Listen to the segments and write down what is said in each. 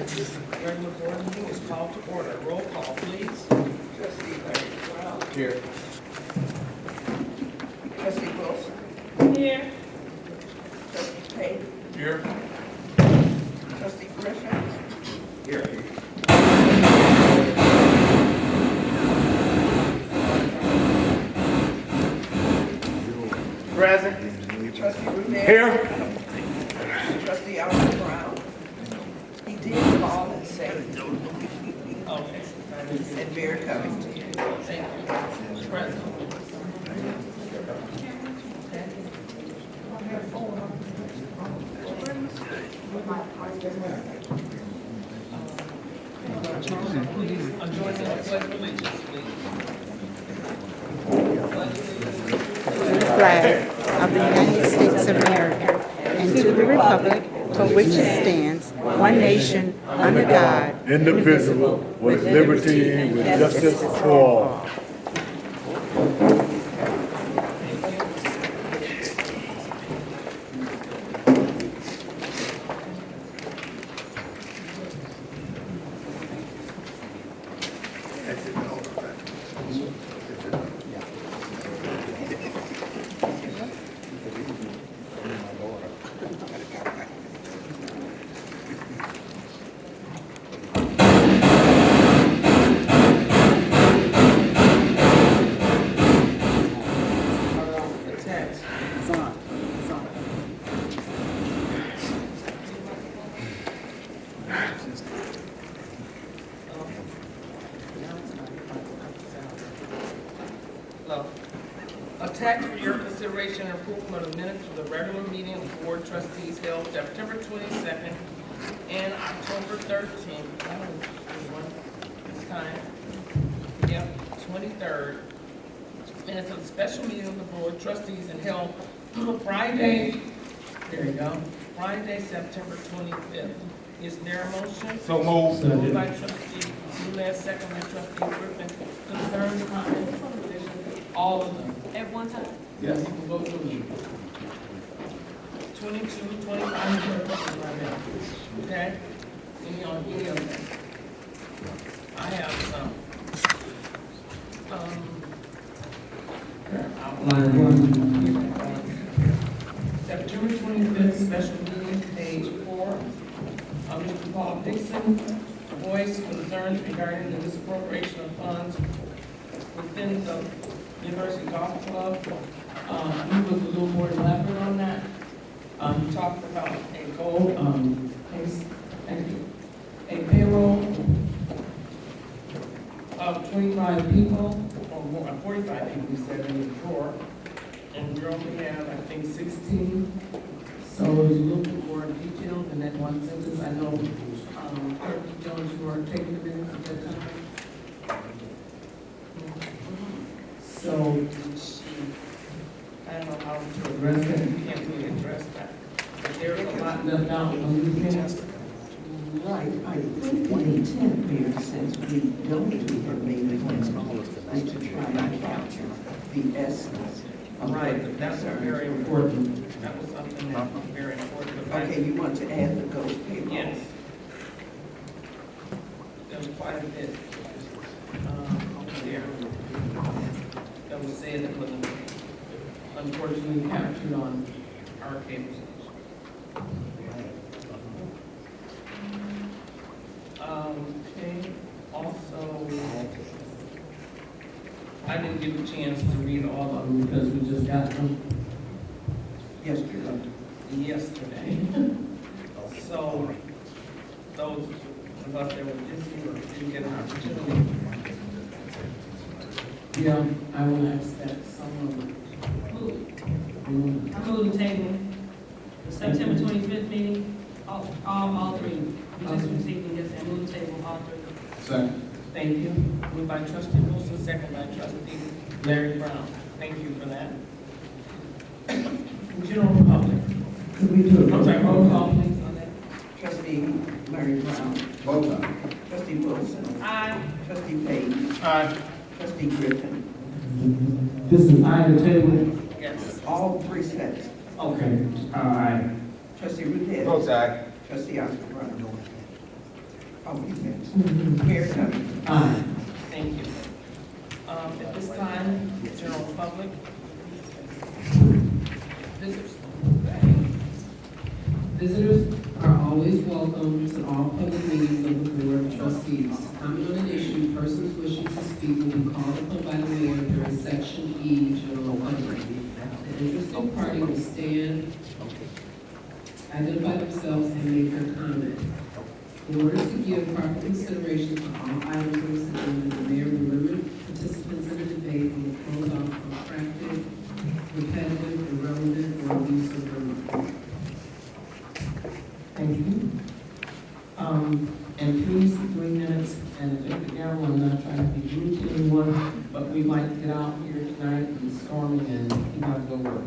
Regular board meeting is called to order. Roll call, please. Trustee Larry Brown. Here. Trustee Wilson. Here. Trustee Payne. Here. Trustee Griffin. Here. Present. Trustee Brunel. Here. Trustee Alfred Brown. He did call and say, Okay. and Mayor Covington. Thank you. Present. Please, join in the pledge of allegiance, please. To the flag of the United States of America and to the republic for which it stands, one nation, under God, indivisible, with liberty and with justice for all. The text. Hello. A text for your consideration and approval of the minutes of the regular meeting of board trustees held September 22nd and October 13th. This time. Yep, 23rd. Minutes of the special meeting of the board trustees and held Friday, there you go, Friday, September 25th. Is there a motion? So moved. Moved by trustee Brunel, second by trustee Griffin. Concerns, comments, additions, all of them. At one time? Yes. You can go through them. 22, 25, 30, okay? Any on any of them? I have some. September 25th, special meeting, page 4. Mr. Paul Dixon voiced concerns regarding the misappropriation of funds within the University Golf Club. He was a little more elaborate on that. He talked about a goal, a payroll of 25 people, or more, 45 people, he said, in the drawer. And we only have, I think, 16. So it was a little bit more detailed than that one sentence. I know, Clerk Jones, you were taking the minutes at that time. So, I don't know how to address that. You can't really address that. But there's a lot left out on these minutes. Right, I think the intent there, since we don't have made plans, is to try to capture the essence. Right, that's very important. That was something that was very important. Okay, you want to add the ghost payroll? Yes. There was quite a bit there that was said that wasn't unfortunately captured on our cable station. Okay, also, I didn't get a chance to read all of them because we just got them yesterday. So, those of us that were busy or didn't get an opportunity. Yeah, I will ask that someone. I move the table, the September 25th meeting, all three. We just received them yesterday, I move the table, all three. Second. Thank you. Moved by trustee Wilson, second by trustee Larry Brown. Thank you for that. General public. Could we do I'm sorry, roll call please on that. Trustee Larry Brown. Vote time. Trustee Wilson. Aye. Trustee Payne. Aye. Trustee Griffin. This is I, the table. Yes. All three sets. Okay, aye. Trustee Rudez. Vote aye. Trustee Oscar Brown. Oh, you meant. Mayor Tucker. Aye. Thank you. At this time, general public. Visitors. Visitors are always welcome to all public meetings of the Board of Trustees. To comment on an issue, persons wishing to speak will be called upon by the mayor during section E, general public. The interested party will stand, identify themselves, and make their comment. In order to give proper consideration to all items on this agenda, the mayor will limit participants in the debate and will close off protracted, repetitive, irrelevant, or abusive remarks. Thank you. And please, 3 minutes, and again, I'm not trying to be rude to anyone, but we might get out here tonight and storming and you gotta go work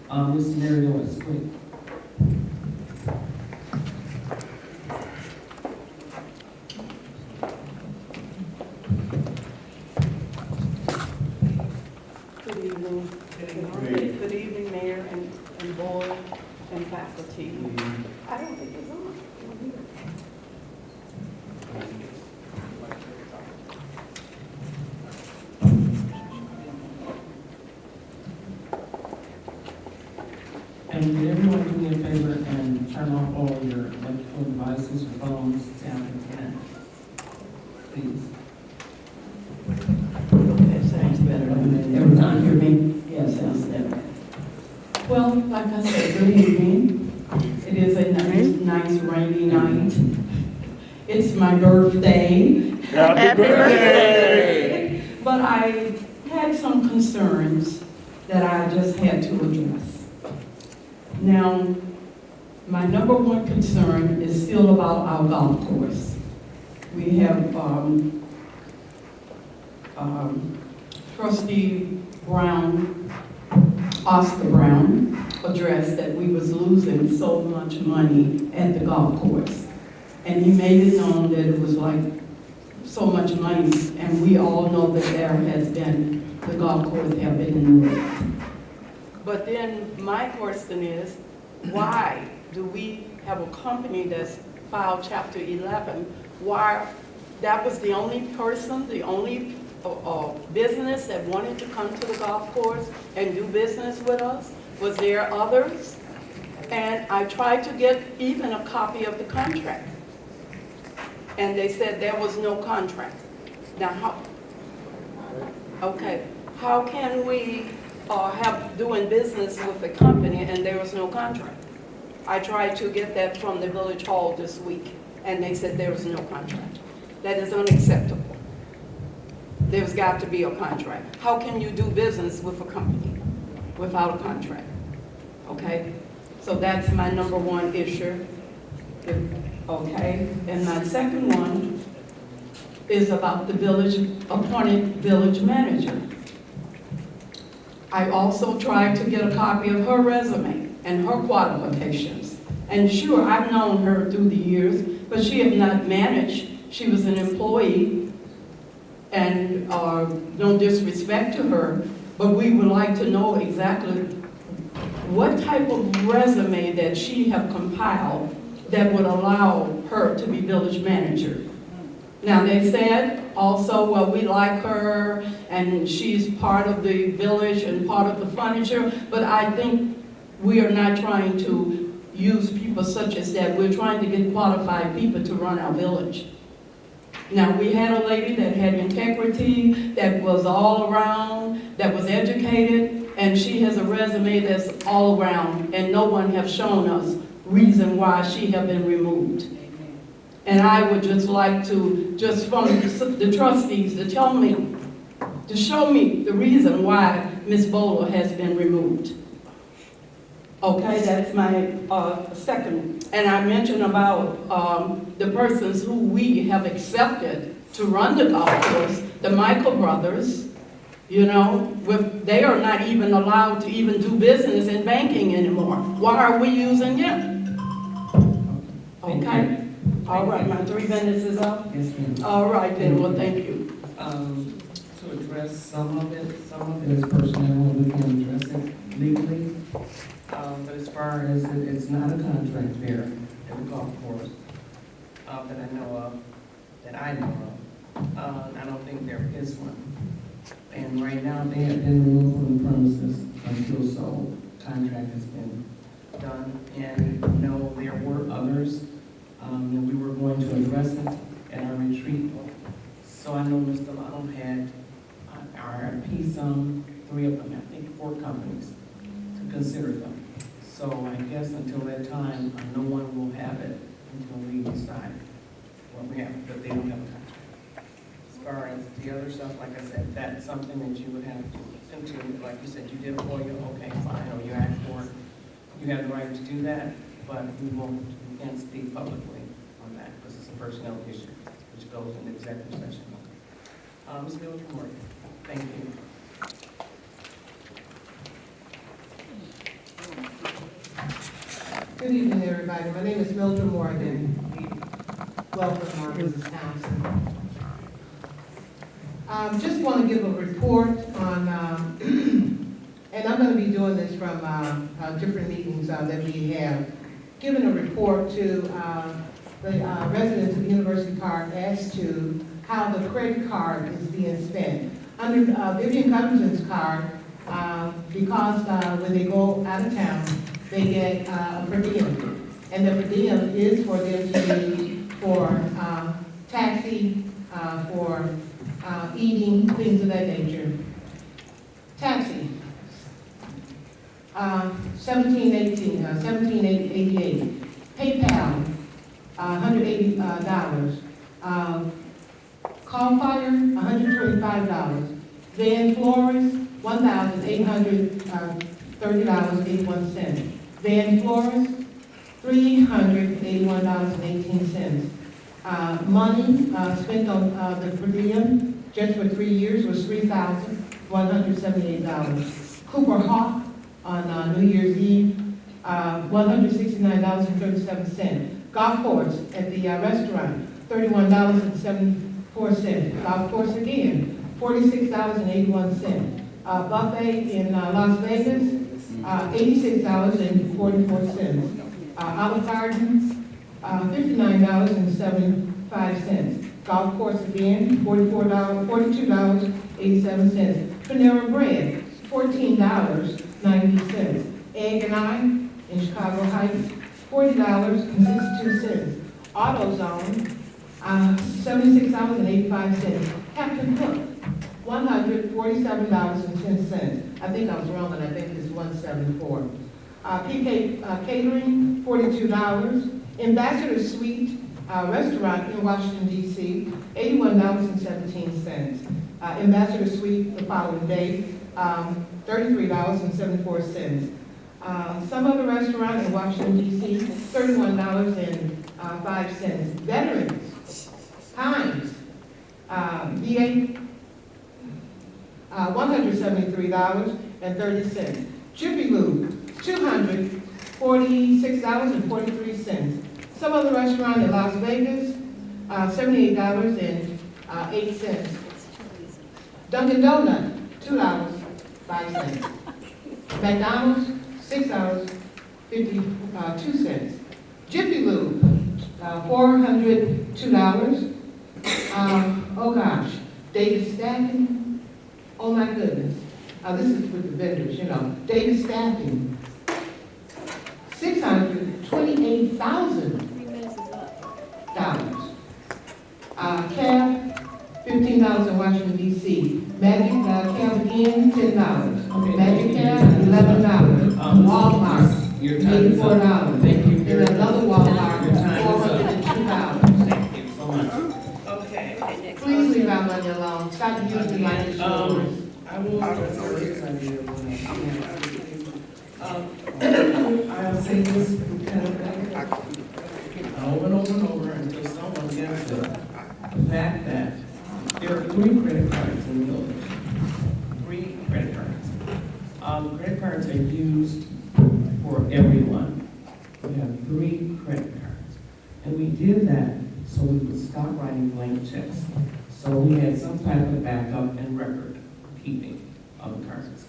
on. Mr. Mary Lewis, quick. Good evening. Good evening, Mayor and board and faculty. I don't think it's on. And can everyone do me a favor and turn off all your electrical devices, your phones, tablets, and please. That sounds better. Every time you hear me? Yes, sounds better. Well, like I said, good evening. It is a nice rainy night. It's my birthday. Happy birthday! But I had some concerns that I just had to address. Now, my number one concern is still about our golf course. We have Trustee Brown, Oscar Brown, addressed that we was losing so much money at the golf course. And he made it known that it was like so much money, and we all know that there has been, the golf course have been moved. But then my question is, why do we have a company that's filed Chapter 11? Why, that was the only person, the only business that wanted to come to the golf course and do business with us? Was there others? And I tried to get even a copy of the contract. And they said there was no contract. Now, how can we have doing business with a company and there was no contract? I tried to get that from the village hall this week, and they said there was no contract. That is unacceptable. There's got to be a contract. How can you do business with a company without a contract? Okay, so that's my number one issue. Okay, and my second one is about the appointed village manager. I also tried to get a copy of her resume and her qualifications. And sure, I've known her through the years, but she had not managed. She was an employee, and no disrespect to her, but we would like to know exactly what type of resume that she have compiled that would allow her to be village manager. Now, they said also, well, we like her, and she's part of the village and part of the furniture, but I think we are not trying to use people such as that. We're trying to get qualified people to run our village. Now, we had a lady that had integrity, that was all around, that was educated, and she has a resume that's all around, and no one have shown us reason why she have been removed. And I would just like to, just from the trustees, to tell me, to show me the reason why Ms. Bowler has been removed. Okay, that's my second. And I mentioned about the persons who we have accepted to run the golf course, the Michael brothers, you know, they are not even allowed to even do business in banking anymore. Why are we using them? Okay, all right, my 3 minutes is up. Yes, ma'am. All right then, well, thank you. To address some of it is personnel, we can address it legally. But as far as it's not a contract there at the golf course. that I know of. I don't think there is one. And right now, they have been removed from the premises until so contract has been done. And no, there were others, and we were going to address it at our retreat. So I know Mr. Lotto had RFP some, 3 of them, I think 4 companies to consider them. So I guess until that time, no one will have it until we decide what we have, but they don't have a contract. As far as the other stuff, like I said, that's something that you would have to look into. Like you said, you did FOIA, okay, fine, or you asked for it. You have the right to do that, but we can't speak publicly on that because it's a personnel issue, which goes into executive session. Ms. Mildred, thank you. Good evening, everybody. My name is Mildred Morgan. Welcome, our business council. Just want to give a report on, and I'm going to be doing this from different meetings that we have. Giving a report to the residents of University Park as to how the credit card is being spent. Under Vivian Covington's card, because when they go out of town, they get a per diem. And the per diem is for them to use for taxi, for eating, things of that nature. Taxi, $1788. PayPal, $180. Call Fire, $125. Van Flores, $1,830.81. Van Flores, $381.18. Money spent on the per diem just for 3 years was $3,178. Cooper Hawk on New Year's Eve, $169.37. Golf course at the restaurant, $31.74. Golf course again, $46.81. Buffet in Las Vegas, $86.44. Olive Garden, $59.75. Golf course again, $42.87. Panera Bread, $14.90. Egg and I in Chicago Heights, $40.62. AutoZone, $76.85. Captain Cook, $147.10. I think I was wrong, and I think it's $174. PK Catering, $42. Ambassador Suite Restaurant in Washington, D.C., $81.17. Ambassador Suite the following day, $33.74. Some other restaurant in Washington, D.C., $31.05. Veterans, Hines, VA, $173.30. Jiffy Lube, $246.43. Some other restaurant in Las Vegas, $78.08. Dunkin' Donut, $2.05. McDonald's, $6.52. Jiffy Lube, $402. Oh gosh, David Staffing, oh my goodness. This is with the vendors, you know. David Staffing, $628,000. Cab, $15 in Washington, D.C. Magic Cab again, $10. Okay. Magic Cab, $11. Walmart, $84. Thank you. And another Walmart, Your time is up. $402. Thank you so much. Okay. Please leave our money alone. Stop using my insurance. I will address all this idea I'll say this kind of thing over and over and over until someone gets the fact that there are 3 credit cards in the village. 3 credit cards. Credit cards are used for everyone. We have 3 credit cards. And we did that so we would stop writing blank checks. So we had some type of backup and record keeping of the cards.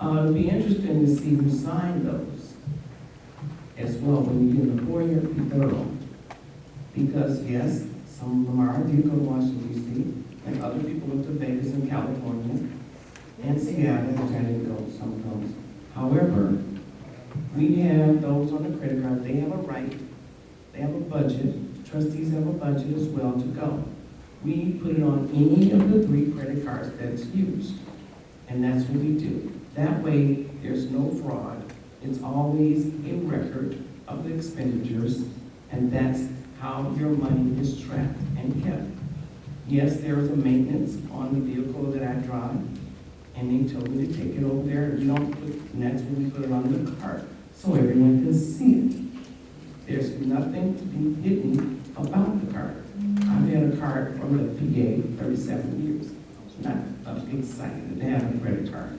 It'll be interesting to see who signed those as well when you do the 4-year thorough. Because yes, some of them are, I did go to Washington DC, and other people went to Vegas and California, and Seattle, which I didn't go, some of those. However, we have those on the credit card, they have a right, they have a budget, trustees have a budget as well to go. We put it on any of the 3 credit cards that's used, and that's what we do. That way, there's no fraud. It's always a record of the expenditures, and that's how your money is tracked and kept. Yes, there is a maintenance on the vehicle that I drive, and they told me to take it over there, and that's when we put it on the card, so everyone can see it. There's nothing to be hidden about the card. I've had a card from the PA 37 years. Not excited to have a credit card.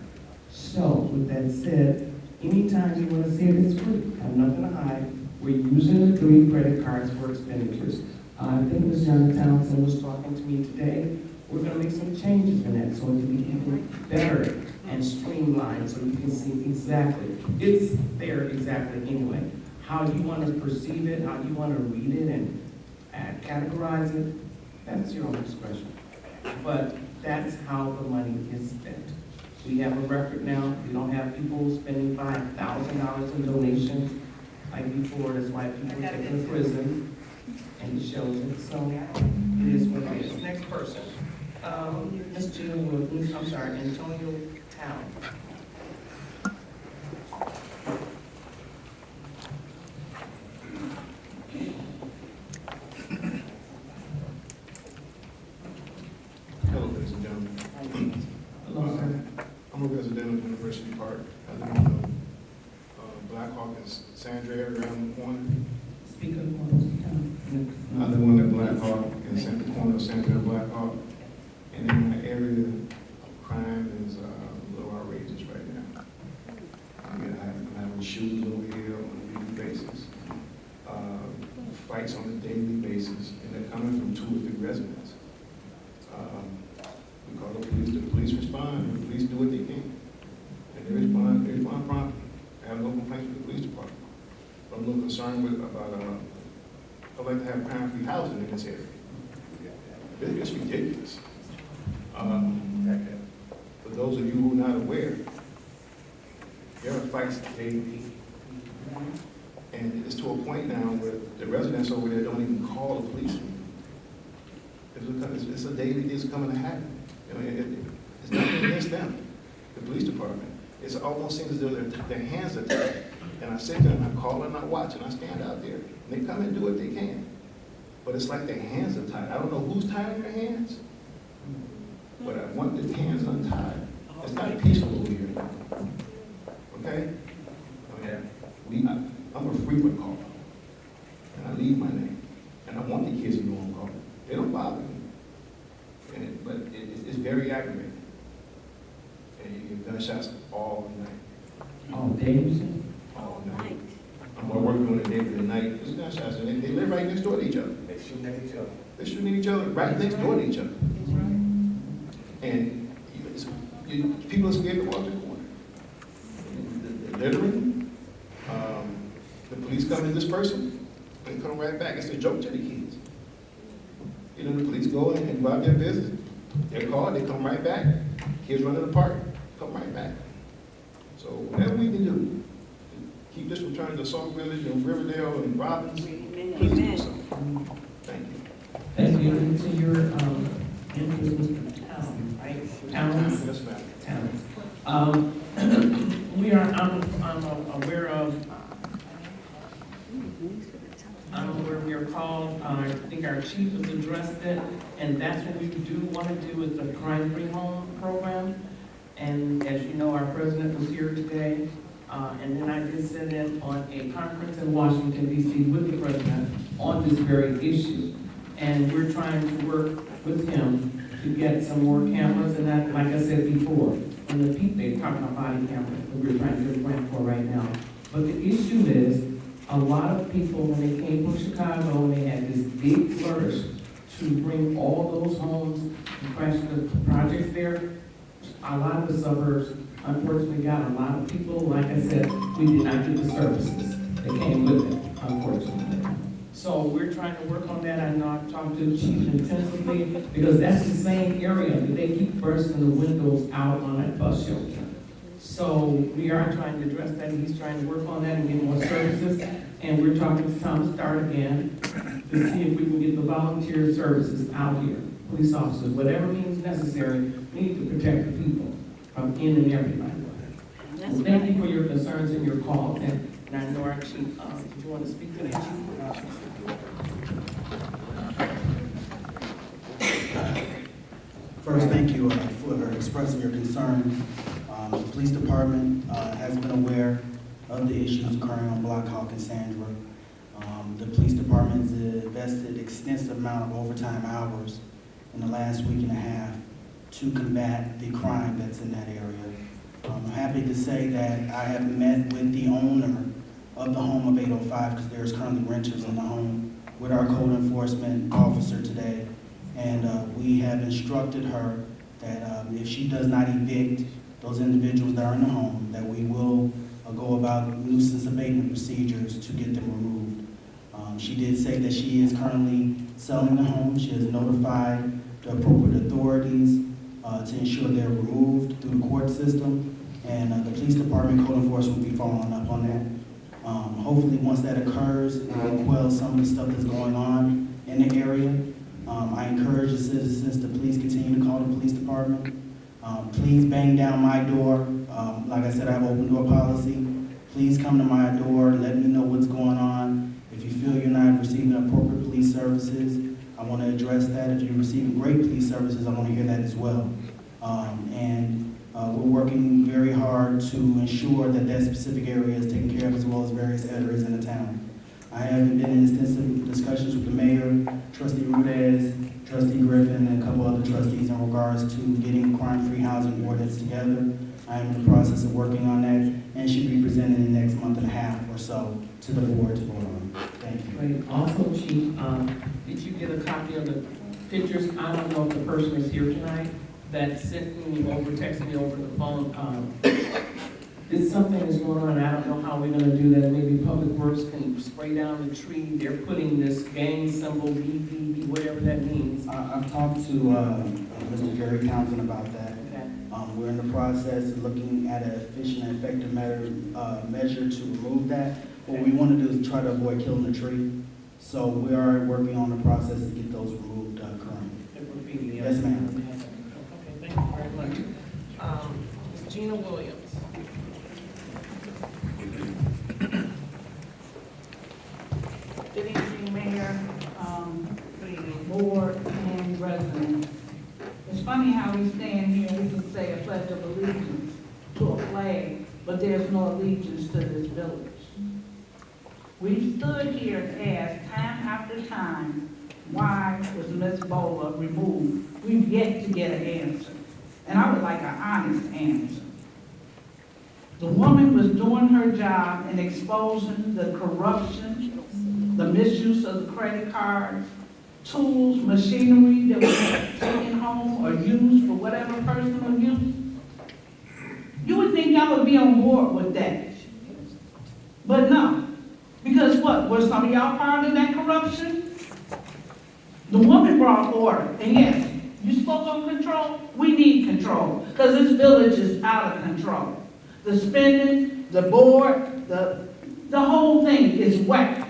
So, with that said, anytime you want to say it, it's free. I have nothing to hide. We're using the 3 credit cards for expenditures. I think Ms. Johnny Townsend was talking to me today. We're going to make some changes in that so it can be even better and streamlined so you can see exactly. It's there exactly anyway. How you want to perceive it, how you want to read it and categorize it, that's your own discretion. But that's how the money is spent. We have a record now. We don't have people spending $5,000 in donations like before. That's why people are taken to prison, and it shows it. So it is what it is. Next person. Ms. Jill Wood, I'm sorry, Antonio Town. Hello, ladies and gentlemen. Hello, sir. I'm a resident of University Park. I live in Black Hawk and Sandra area around the corner. Speak up, please. I live on the Black Hawk and the corner of Sandra and Black Hawk. And in my area, crime is a little outrageous right now. I'm having shootings over here on a daily basis. Fights on a daily basis, and they're coming from 2 or 3 residents. We call the police respond, and the police do what they can. And they respond promptly. I have no complaints with the police department. But I'm a little concerned about, I'd like to have crime-free housing in this area. It's ridiculous. For those of you who are not aware, there are fights daily. And it's to a point now where the residents over there don't even call the police. It's a daily thing that's coming to happen. You know, it's nothing against them, the police department. It almost seems as though their hands are tied. And I sit there and I call and I watch and I stand out there. And they come and do what they can. But it's like their hands are tied. I don't know who's tying their hands, but I want the hands untied. It's not peaceful over here. Okay? I'm a frequent caller. And I leave my name. And I want the kids to know I'm calling. They don't bother me. But it's very aggravating. And you get gunshots all night. All day, you said? All night. I'm working during the day and the night. There's gunshots. And they live right next door to each other. They're shooting at each other. They're shooting at each other right next door to each other. And people are scared to walk the corner. They're littering. The police come in this person, they come right back. It's a joke to the kids. You know, the police go in and go out their business. They're called, they come right back. Kids run in the park, come right back. So whatever we can do to keep this from turning to Salt Village and Riverdale and Robbins, please do something. Thank you. Thank you. To your interest, Mr. Towns, right? Towns? Yes, ma'am. Towns. I'm aware we are called, I think our chief has addressed it, and that's what we do want to do is the crime-free home program. And as you know, our president was here today, and then I did sit in on a conference in Washington, D.C. with the president on this very issue. And we're trying to work with him to get some more cameras, and that, like I said before, on the peak, they're talking about body cameras that we're trying to get a grant for right now. But the issue is, a lot of people, when they came from Chicago, and they had this big flourish to bring all those homes and crash the projects there, a lot of the suburbs, unfortunately, got a lot of people, like I said, we did not get the services that came with it, unfortunately. So we're trying to work on that. I know I've talked to the chief intensively, because that's the same area that they keep bursting the windows out on that bus shelter. So we are trying to address that, and he's trying to work on that and get more services. And we're talking to Thomas Dart again to see if we can get the volunteer services out here. Police officers, whatever means necessary, we need to protect the people from in and everybody. So thank you for your concerns and your calls, and I know our chief, if you want to speak to that, chief. First, thank you for expressing your concern. The police department has been aware of the issues occurring on Block Hawk and Sandra. The police department has invested extensive amount of overtime hours in the last week and a half to combat the crime that's in that area. I'm happy to say that I have met with the owner of the home of 805, because there's currently renters in the home, with our code enforcement officer today. And we have instructed her that if she does not evict those individuals that are in the home, that we will go about nuisance abatement procedures to get them removed. She did say that she is currently selling the home. She has notified the appropriate authorities to ensure they're removed through the court system, and the police department, code enforcement will be following up on that. Hopefully once that occurs, it will quell some of the stuff that's going on in the area. I encourage the citizens to please continue to call the police department. Please bang down my door. Like I said, I have open door policy. Please come to my door, let me know what's going on. If you feel you're not receiving appropriate police services, I want to address that. If you're receiving great police services, I want to hear that as well. We're working very hard to ensure that that specific area is taken care of, as well as various areas in the town. I have been in extensive discussions with the mayor, Trustee Rudez, Trustee Griffin, and a couple other trustees in regards to getting crime-free housing ordinance together. I am in the process of working on that, and should be presented in the next month and a half or so to the board to vote on. Thank you. Great. Also, Chief, did you get a copy of the pictures? I don't know if the person is here tonight that sent me over, texted me over the phone. It's something that's going on. I don't know how we're going to do that. Maybe Public Works can spray down the tree. They're putting this gang symbol, BBB, whatever that means. I've talked to Mr. Gary Townsend about that. Okay. We're in the process of looking at an efficient and effective measure to remove that. What we want to do is try to avoid killing the tree. So we are working on the process to get those removed currently. Yes, ma'am. Okay, thank you very much. Ms. Gina Williams. Good evening, Mayor, good evening, board, and residents. It's funny how we stand here, we can say a pledge of allegiance to a flag, but there's no allegiance to this village. We've stood here and asked time after time, why was Ms. Bola removed? We've yet to get an answer, and I would like an honest answer. The woman was doing her job in exposing the corruption, the misuse of the credit cards, tools, machinery that was taken home or used for whatever personal use. You would think y'all would be on board with that. But no. Because what? Were some of y'all part of that corruption? The woman brought order. And yes, you spoke on control. We need control. Because this village is out of control. The spending, the board, the whole thing is whack.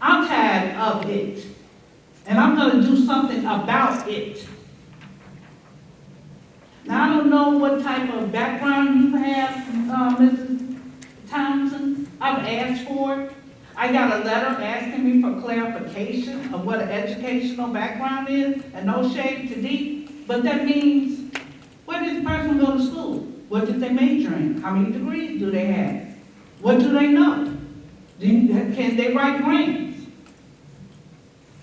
I'm tired of it. And I'm going to do something about it. Now, I don't know what type of background you have, Mrs. Townsend. I've asked for it. I got a letter asking me for clarification of what an educational background is, and no shade to Dee, but that means, where did the person go to school? What did they major in? How many degrees do they have? What do they know? Can they write grants?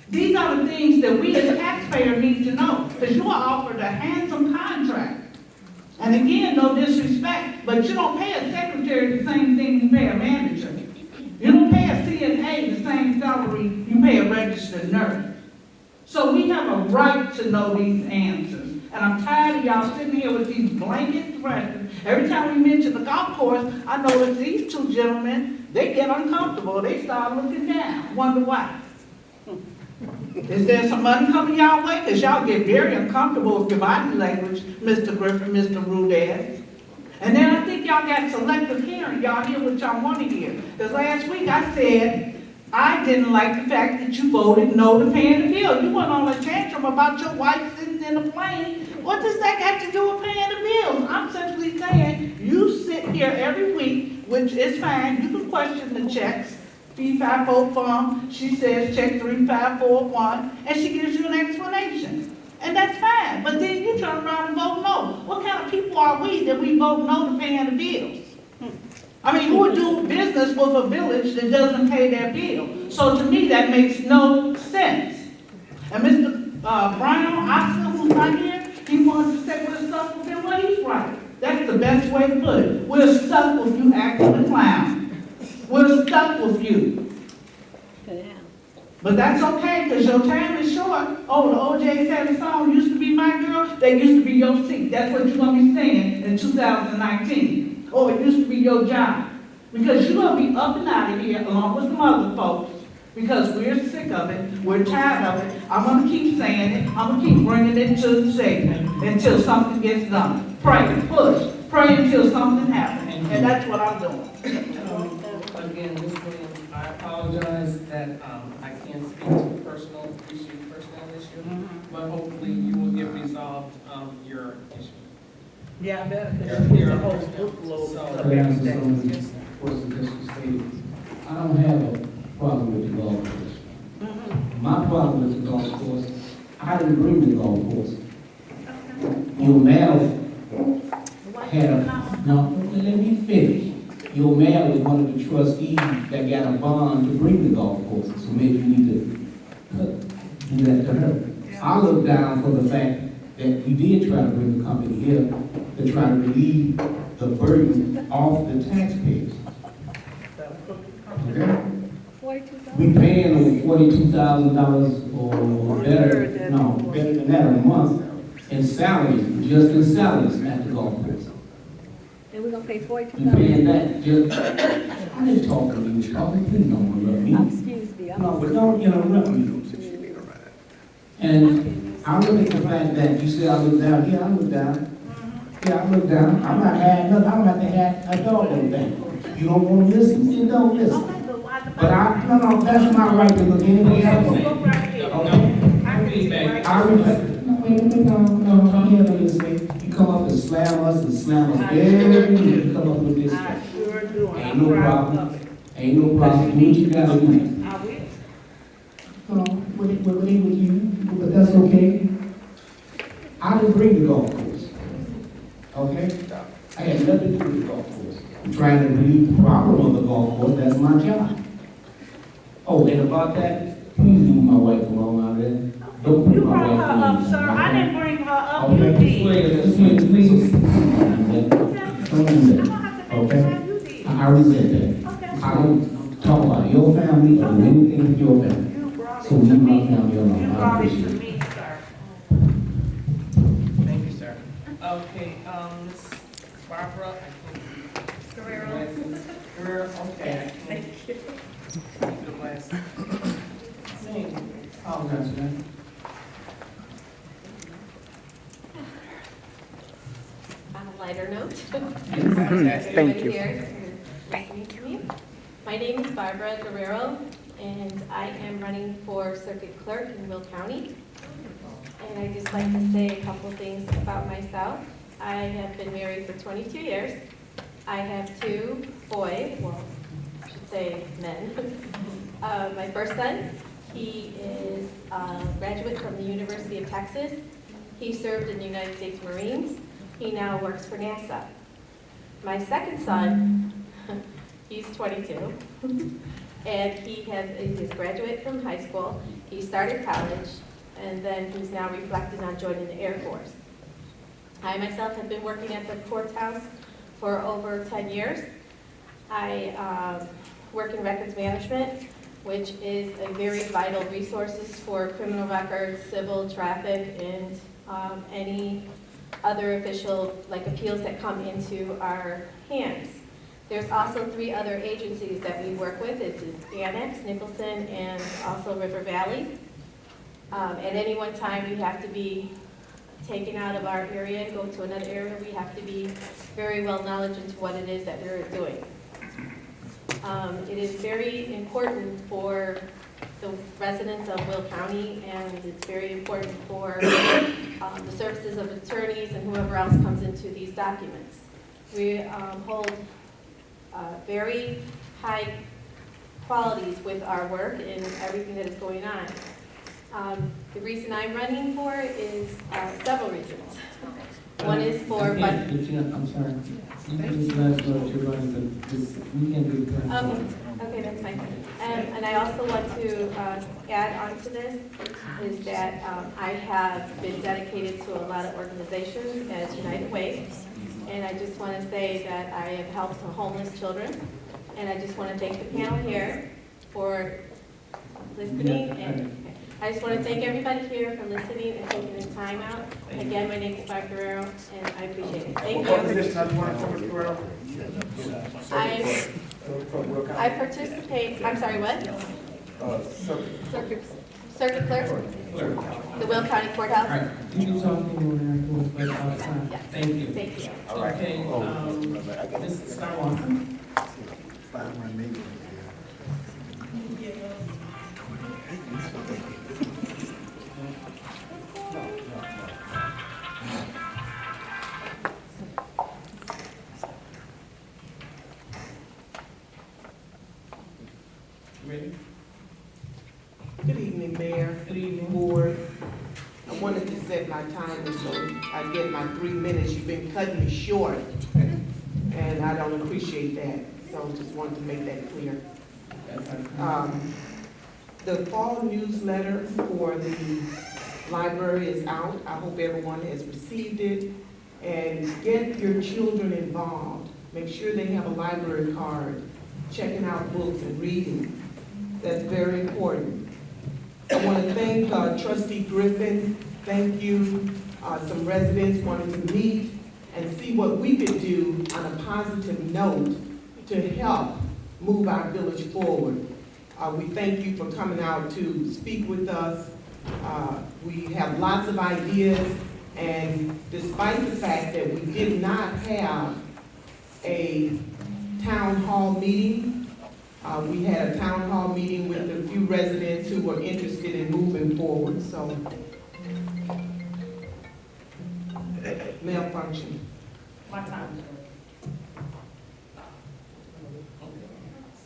These are the things that we as taxpayers need to know, because you are offered a handsome contract. And again, no disrespect, but you don't pay a secretary the same thing you pay a manager. You don't pay a CNA the same salary you pay a registered nurse. So we have a right to know these answers. And I'm tired of y'all sitting here with these blanket questions. Every time we mention the golf course, I notice these two gentlemen, they get uncomfortable. They start looking down. Wonder why? Is there some money coming y'all way? Because y'all get very uncomfortable with your body language, Mr. Griffin, Mr. Rudez. And then I think y'all got selective hearing. Y'all hear what y'all want to hear. Because last week I said I didn't like the fact that you voted no to paying the bill. You went on a tantrum about your wife sitting in a plane. What does that got to do with paying the bills? I'm simply saying you sit here every week, which is fine. You can question the checks. Fee-fi-fo fum, she says check 3541, and she gives you an explanation. And that's fine, but then you turn around and vote no. What kind of people are we that we vote no to paying the bills? I mean, who would do business with a village that doesn't pay their bill? So to me, that makes no sense. And Mr. Brown, Oscar, who's not here, he wants to say we're stuck with him. Well, he's right. That's the best way to put it. We're stuck with you acting the clown. We're stuck with you. But that's okay, because your time is short. Oh, the OJ had a song, used to be my girl, that used to be your seat. That's what you're going to be saying in 2019. Or it used to be your job. Because you're going to be up and out of here along with some other folks, because we're sick of it, we're tired of it. I'm going to keep saying it, I'm going to keep bringing it to the statement until something gets done. Pray, push, pray until something happens. And that's what I'm doing. Again, Ms. Williams, I apologize that I can't speak to personal issue, but hopefully you will get resolved your issue. Yeah, I bet, Your- because your- there's a whole bookload So- of things. I don't have a problem with the golf course. My problem with the golf course, I didn't bring the golf course. Your mayor had no, let me finish. Your mayor was one of the trustees that got a bond to bring the golf course, so maybe you need to do that to her. I look down for the fact that we did try to bring the company here to try to relieve the burden off the taxpayers. Okay? We paying over $42,000 or better than that a month in salaries, just in salaries at the golf course. And we're gonna pay We $42,000. paying that just, I didn't talk to you, talking, please don't interrupt me. Excuse me. No, but don't interrupt me. And I look at the fact that you said I look down, yeah, I look down. Yeah, I look down, I'm not having nothing, I don't have to have a dog on that. You don't want to listen, you don't listen. But no, that's my right to look anyway else. Okay? I respect, no, I'm here to listen. You come up and slam us every week, you come up with this stuff. Ain't no problem, do what you gotta do. With you, but that's okay. I didn't bring the golf course, okay? I had nothing to do with the golf course. I'm trying to relieve the problem of the golf course, that's my job. Oh, and about that, please leave my wife alone out there. Don't put You my brought wife her up, in. sir. I didn't bring her up, you Okay, did. just wait, please. Don't do that, okay? I resent that. I don't talk about your family or do anything with your family. So leave my family alone, I appreciate it. Me, sir. Thank you, sir. Okay, Ms. Barbara, I think. Guerrero, okay. Thank you. The last name. Oh, that's right. On a lighter note. Thank you. Thank you. My name is Barbara Guerrero, and I am running for circuit clerk in Will County. And I'd just like to say a couple things about myself. I have been married for 22 years. I have 2 boys, well, I should say men. My first son, he is a graduate from the University of Texas. He served in the United States Marines. He now works for NASA. My second son, he's 22, and he is a graduate from high school. He started college, and then he's now reflecting on joining the Air Force. I myself have been working at the courthouse for over 10 years. I work in records management, which is a very vital resource for criminal records, civil, traffic, and any other official, like appeals that come into our hands. There's also 3 other agencies that we work with. It is Annex, Nicholson, and also River Valley. At any one time, we have to be taken out of our area and go to another area. We have to be very well knowledgeable into what it is that we're doing. It is very important for the residents of Will County, and it's very important for the services of attorneys and whoever else comes into these documents. We hold very high qualities with our work and everything that is going on. The reason I'm running for is several reasons. One is for, I'm sorry. You can just let us know what you're running, but just, we can do it. okay, that's fine. And I also want to add on to this is that I have been dedicated to a lot of organizations as United Way, and I just want to say that I have helped some homeless children, and I just want to thank the panel here for listening, and I just want to thank everybody here for listening and taking the time out. Again, my name is Barb Guerrero, and I appreciate it. Thank you. I participate, I'm sorry, what? Circuit clerk? The Will County All Courthouse? right, you can talk to me when we're outside. Yeah. Thank you. Thank you. Okay, Mr. Skywalker. Ready? Good evening, Mayor. Good evening. Board. I wanted to set my timer so I get my 3 minutes. You've been cutting me short, and I don't appreciate that. So just wanted to make that clear. The fall newsletter for the library is out. I hope everyone has received it. And get your children involved. Make sure they have a library card, checking out books and reading. That's very important. I want to thank Trustee Griffin. Thank you. Some residents wanted to meet and see what we could do on a positive note to help move our village forward. We thank you for coming out to speak with us. We have lots of ideas, and despite the fact that we did not have a town hall meeting, we had a town hall meeting with a few residents who were interested in moving forward, so. Malfunction. My time.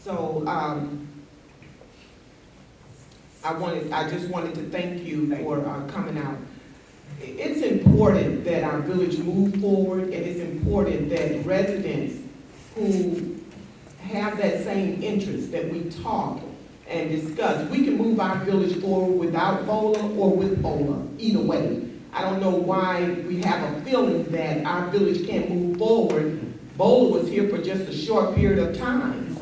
So, I just wanted to thank you for coming out. It's important that our village move forward, and it's important that residents who have that same interest, that we talk and discuss. We can move our village forward without BOLA or with BOLA, either way. I don't know why we have a feeling that our village can't move forward. BOLA was here for just a short period of time.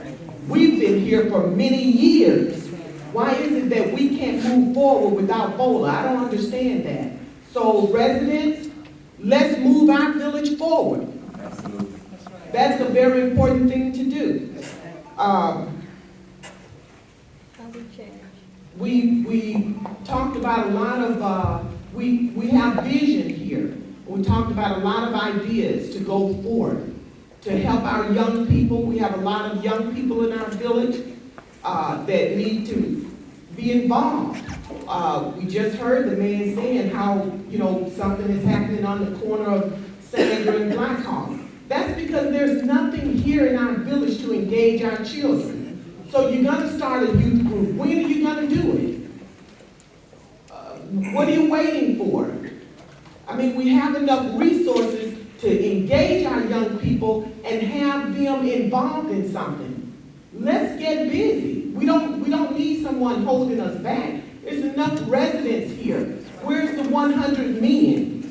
We've been here for many years. Why is it that we can't move forward without BOLA? I don't understand that. So residents, let's move our village forward. Absolutely. That's a very important thing to do. We talked about a lot of, we have vision here. We talked about a lot of ideas to go forward, to help our young people. We have a lot of young people in our village that need to be involved. We just heard the man saying how, something is happening on the corner of Sandra and Blackhawk. That's because there's nothing here in our village to engage our children. So you're going to start a youth group. When are you going to do it? What are you waiting for? I mean, we have enough resources to engage our young people and have them involved in something. Let's get busy. We don't need someone holding us back. There's enough residents here. Where's the 100 men?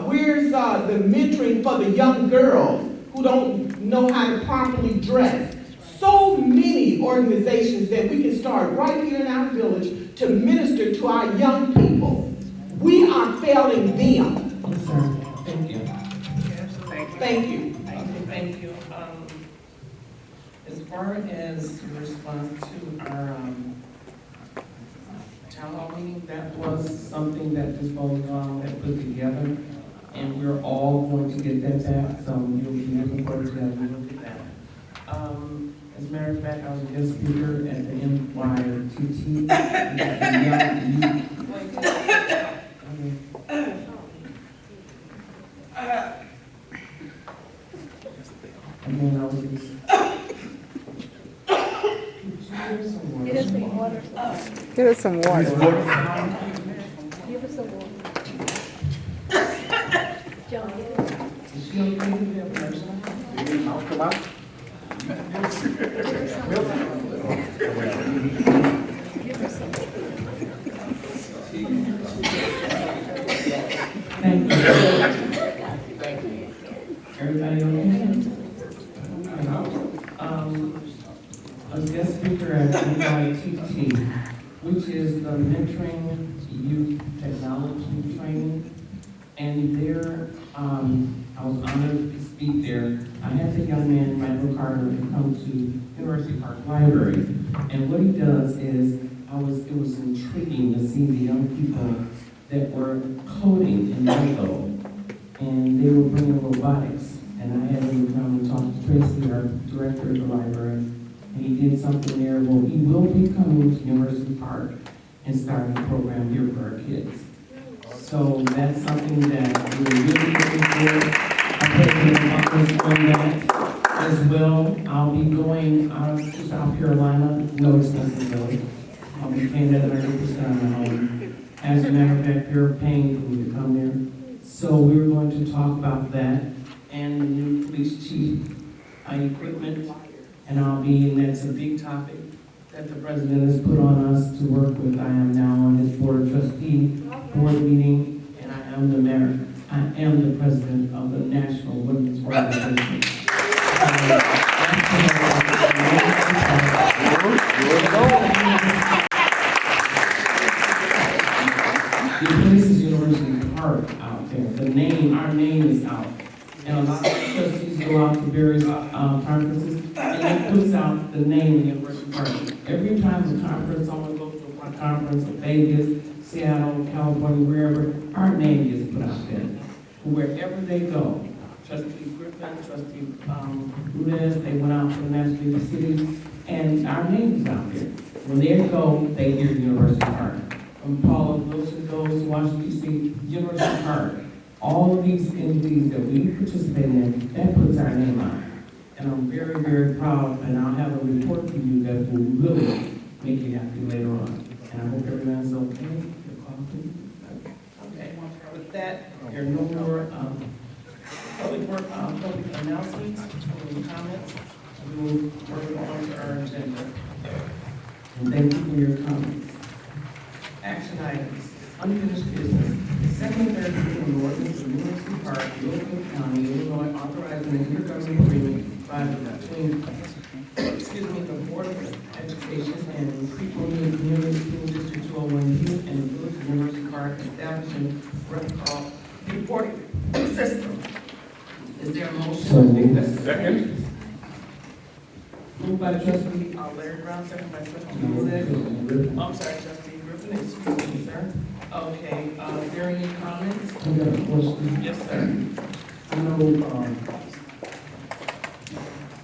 Where's the mentoring for the young girls who don't know how to properly dress? So many organizations that we can start right here in our village to minister to our young people. We are failing them. Yes, sir. Thank you. Thank you. Thank you. As far as your response to our town hall meeting, that was something that this whole had put together, and we're all going to get that back, so you'll be looking forward to that, we will get that. As a matter of fact, I was a guest speaker at the NYTT. And then I was Get us some water. Give us some water. Give us some water. John, get it. Is she okay with that person? I'll come out. Thank you. Everybody okay? A guest speaker at NYTT, which is the Mentoring Youth Technology Training. And there, I was honored to speak there. I had the young man, Michael Carter, to come to University Park Library. And what he does is, it was intriguing to see the young people that were coding in Lego. And they were bringing robotics. And I had him come and talk to Tracy, our director of the library. And he did something there. Well, he will be coming to University Park and starting a program here for our kids. So that's something that we're really looking for. I'm taking an office on that as well. I'll be going to South Carolina, no expenses though. I'll be paying that 100% on my own. As a matter of fact, they're paying for me to come there. So we're going to talk about that and the new police chief equipment. And I'll be, and that's a big topic that the president has put on us to work with. I am now on his board of trustee board meeting, and I am the mayor. I am the president of the National Women's Organization. The place is University Park out there. The name, our name is out. And a lot of trustees go out to various conferences, and it puts out the name of University Park. Every time a conference, someone goes to a conference in Vegas, Seattle, California, wherever, our name gets put out there. Wherever they go, Trustee Griffin, Trustee Liz, they went out to the National League of Cities, and our name is out there. When they go, they hear University Park. When Paula Wilson goes to Washington, D.C., University Park. All of these entities that we participate in, that puts our name on it. And I'm very, very proud, and I'll have a report to you that will really make you happy later on. And I hope everyone's okay. Your coffee? Okay. With that, there are no more public announcements, any comments. We will work on to our agenda. And thank you for your comments. Action items. Unfinished business. Second and third reading of ordinance of University Park, Wilson County, Illinois, authorizing an intergovernmental agreement between the Board of Education and Pre-Colonial Community School District 201U and the Village of University Park establishing reporting system. Is there a motion? Second. Moved by Trustee Larry Brown, second by Trustee Lizette. I'm sorry, Trustee Griffin, excuse me, sir. Okay, is there any comments? I got a question. Yes, sir. I know,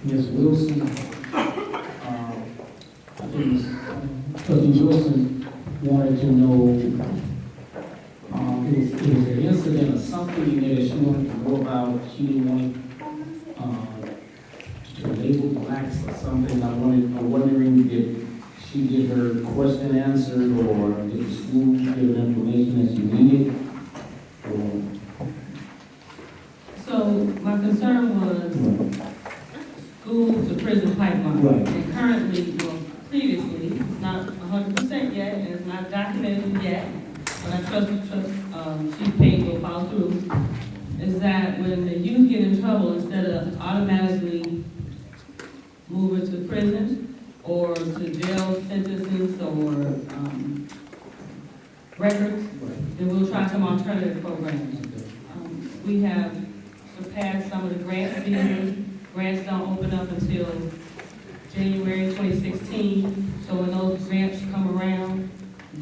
Ms. Wilson, I think Trustee Wilson wanted to know, it was an incident or something that she wanted to know about. She didn't want to label blacks or something. I'm wondering if she did her question answered, or did the school give information that she needed? So my concern was school to prison pipeline. Right. And currently, well, previously, it's not 100% yet, and it's not documented yet, but I trust Chief Payne will follow through, is that when the youth get in trouble, instead of automatically moving to prison or to jail sentences or records, then we'll try some alternative programs. We have surpassed some of the grant season. Grants don't open up until January 2016. So when those grants come around,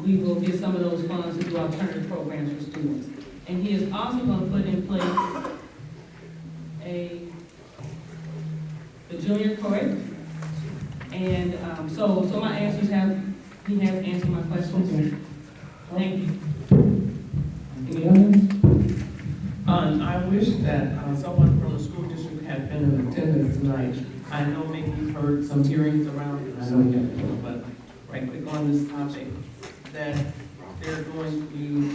we will get some of those funds to do alternative programs for students. And he is also going to put in place the junior court. And so my answers he has answered my questions. Thank you. Any others? I wish that someone from the school district had been in attendance tonight. I know maybe you've heard some hearings around it, I know you have, but right quick on this topic, that they're going to do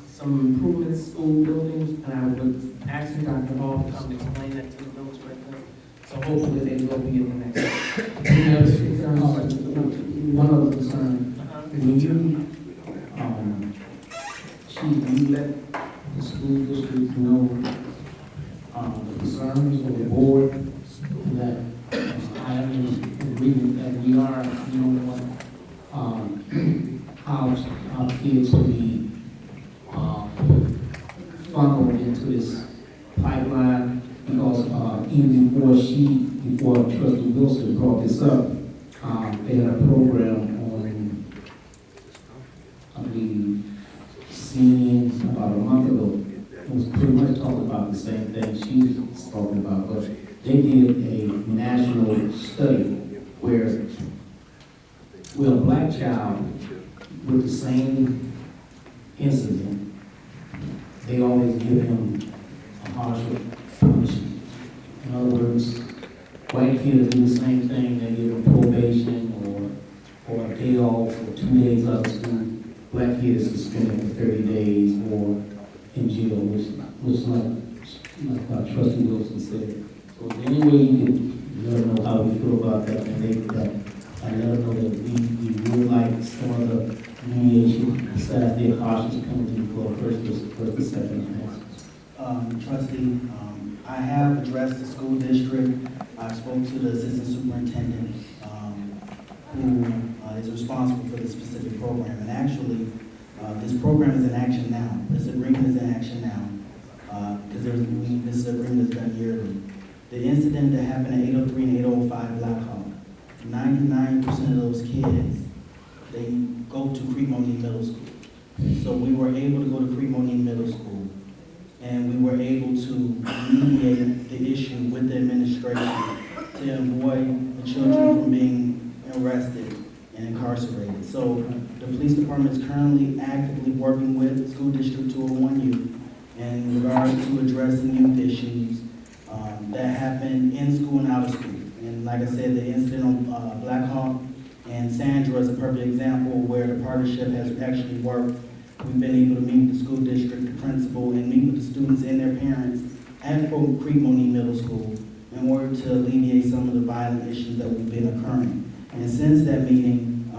some improvements, school buildings, and I was asking Dr. Hall to come explain that to the village residents. So hopefully they will be in the next. Any other concerns? One other concern, when you, Chief, you let the school district know, the concerns of the board, that I am in agreement that we are, our kids will be, funneled into this pipeline, because, even before Trustee Wilson brought this up, they had a program on, I believe, CNN about a month ago. It was pretty much talking about the same thing she was talking about, but they did a national study where a black child with the same incident, they always give him a harsher punishment. In other words, white kids do the same thing, they give them probation or a day off or 2 days out of school. Black kids suspended for 30 days or in jail, which like Trustee Wilson said. So any way you can let them know how we feel about that, and let them know that we would like some of the mediation besides their harshness penalty for first and second offenses. Trustee, I have addressed the school district. I spoke to the assistant superintendent, who is responsible for this specific program. And actually, this program is in action now. This agreement is in action now, because this agreement is done yearly. The incident that happened at 803 and 805 Blackhawk, 99% of those kids, they go to Creek-Monee Middle School. So we were able to go to Creek-Monee Middle School, and we were able to mediate the issue with the administration to avoid the children from being arrested and incarcerated. So the police department is currently actively working with School District 201U in regards to addressing youth issues that happen in school and out of school. And like I said, the incident on Black Hawk and Sandra is a perfect example where the partnership has actually worked. We've been able to meet with the school district, the principal, and meet with the students and their parents at Creek-Monee Middle School in order to alleviate some of the violent issues that have been occurring. And since that meeting,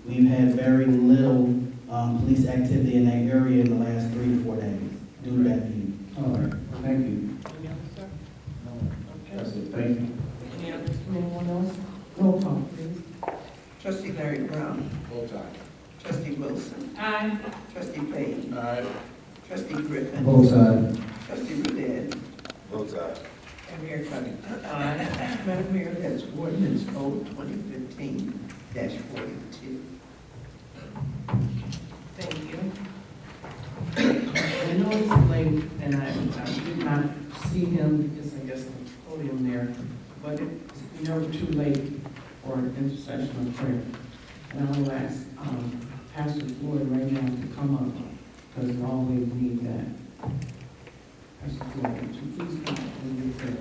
we've had very little police activity in that area in the last 3 to 4 days due to that meeting. All right, thank you. Any other, sir? That's it, thank you. Any others? Anyone else? Roll call, please. Trustee Larry Brown. Both sides. Trustee Wilson. Aye. Trustee Payton. Aye. Trustee Griffin. Both sides. Trustee Rudez. Both sides. And Mayor Covington. Madam Mayor, that's ordinance code 2015-42. Thank you. I know it's late, and I did not see him, because I guess on the podium there, but it's never too late for an intercession of prayer. And I will ask Pastor Floyd right now to come up, because we always need that. Pastor Floyd, would you please come up and do prayer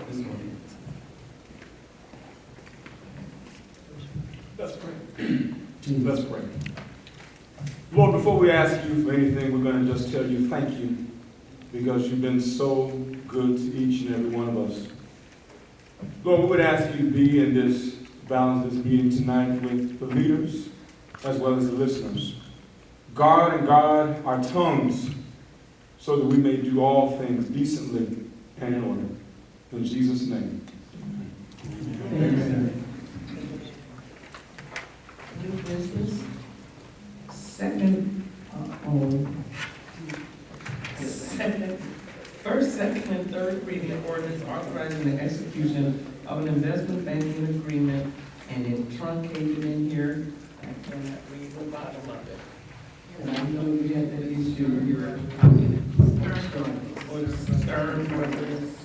this morning? Let's pray. Let's pray. Lord, before we ask you for anything, we're going to just tell you thank you, because you've been so good to each and every one of us. Lord, we would ask you to be in this balance, this meeting tonight with the leaders as well as the listeners. Guard and guard our tongues so that we may do all things decently and in order. In Jesus' name. Amen. New business, second on third reading of ordinance authorizing the execution of an investment banking agreement and it truncated in here. I cannot read the bottom of it. And I know we had that issue here. Or Stern Brothers.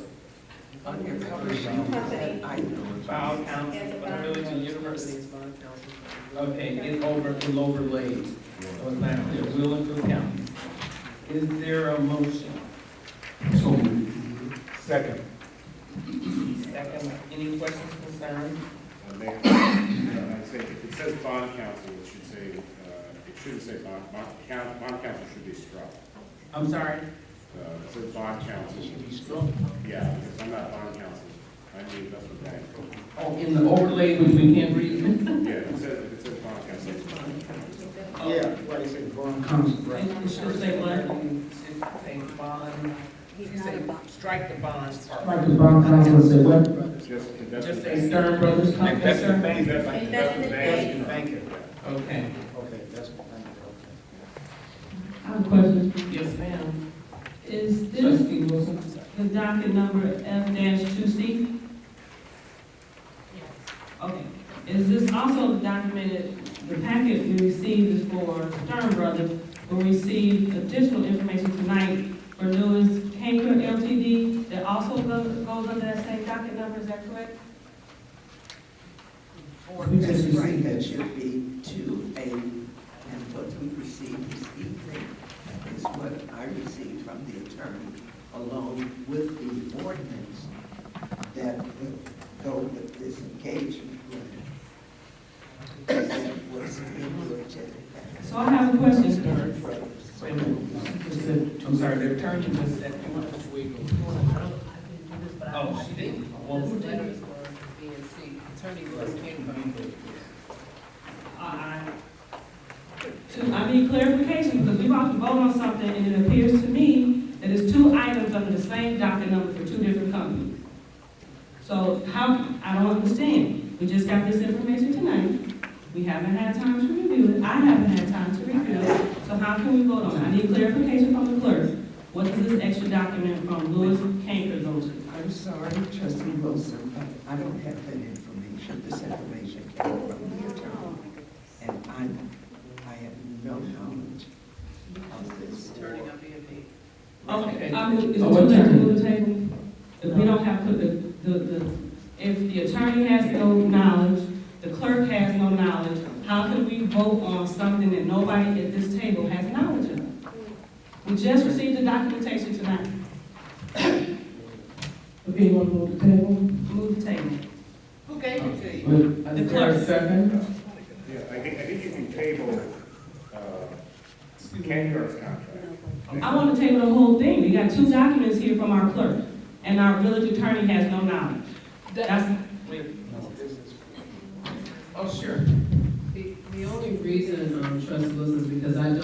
On your cover sheet, I know. File council for the village and university. Okay, it's overlaid, so it's not clear, will include county. Is there a motion? So, second. Second, any questions, concerns? Mayor, I'd say if it says bond council, it should say, it shouldn't say bond council should be struck. I'm sorry? It says bond council. Yeah, because I'm not bond council, I'm the investment bank. Oh, in the overlay, which we can't read? Yeah, if it says bond council. Yeah, what is it, bond council? It should say what? It should say bond, he say strike the bonds. Like the bond council said, what? Just Just investment say bank. Stern Brothers Company, sir? Investment bank. Banker. Okay. Okay, that's what banker, I have a question. Yes, ma'am. Is this Trustee Wilson? the docket number F-2C? Okay. Is this also documented, the packet we received is for Stern Brothers, we received additional information tonight for Lewis Kanker Ltd. that also goes under that same docket number, is that correct? That's right, that should be 2A, and what we received this evening is what I received from the attorney, along with the ordinance that will go with this engagement letter. That was in your agenda. So I have a question. Stern Brothers. Wait a minute. I'm sorry, the attorney just said, you want to wiggle. Oh, she didn't? Well, who did it? Attorney Lewis King. I need clarification, because we're about to vote on something, and it appears to me that it's two items under the same docket number for two different companies. So how, I don't understand. We just got this information tonight. We haven't had time to review it. I haven't had time to review it. So how can we vote on it? I need clarification from the clerk. What does this extra document from Lewis Kanker go to? I'm sorry, Trustee Wilson, but I don't have that information. This information came from the attorney, and I have no knowledge of this. Turning up EMP. Okay, is it too late to move the table? If we don't have, if the attorney has no knowledge, the clerk has no knowledge, how can we vote on something that nobody at this table has knowledge of? We just received the documentation tonight. Okay, you want to move the table? Move the table. Who gave it to you? Is there a second? Yeah, I think you can table, Kangaroo's contract. I want to table the whole thing. We got two documents here from our clerk, and our village attorney has no knowledge. That's, Oh, sure. The only reason, Trustee Wilson, is because I'll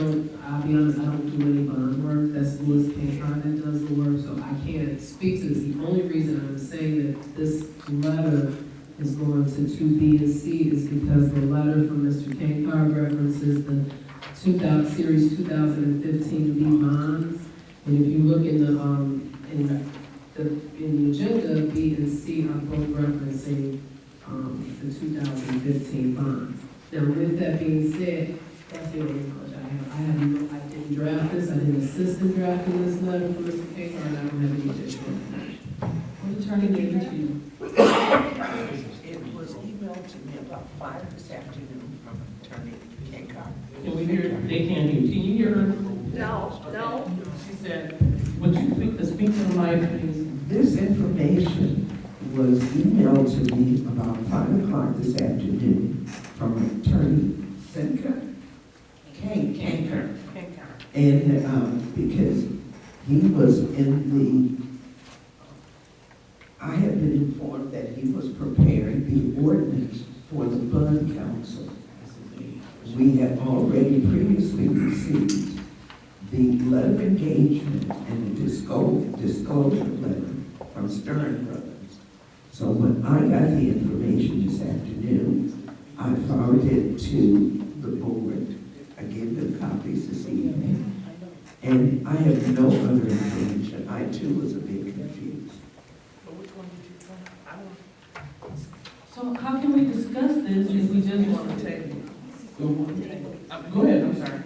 be honest, I don't do any bond work. That's Louis Kanker that does the work, so I can't speak to this. The only reason I'm saying that this letter is going to 2B and C is because the letter from Mr. Kanker references the Series 2015 B bonds. And if you look in the agenda, B and C are both referencing the 2015 bonds. Now, with that being said, that's the only knowledge I have. I didn't draft this, I didn't assist in drafting this letter for Mr. Kanker, and I don't have any additional information. what attorney gave it to you? It was emailed to me about 5 this afternoon from Attorney Kanker. Can we hear, they can't hear. Can you hear her? No. She said, would you speak to the mic, please? This information was emailed to me about 5 o'clock this afternoon from Attorney Kanker. And because he was I had been informed that he was preparing the ordinance for the bond council. We had already previously received the letter of engagement and the disclosure letter from Stern Brothers. So when I got the information this afternoon, I forwarded it to the board. I gave them copies this evening. And I have no other information. I too was a bit confused. is if we just want On the table. Go ahead, I'm sorry.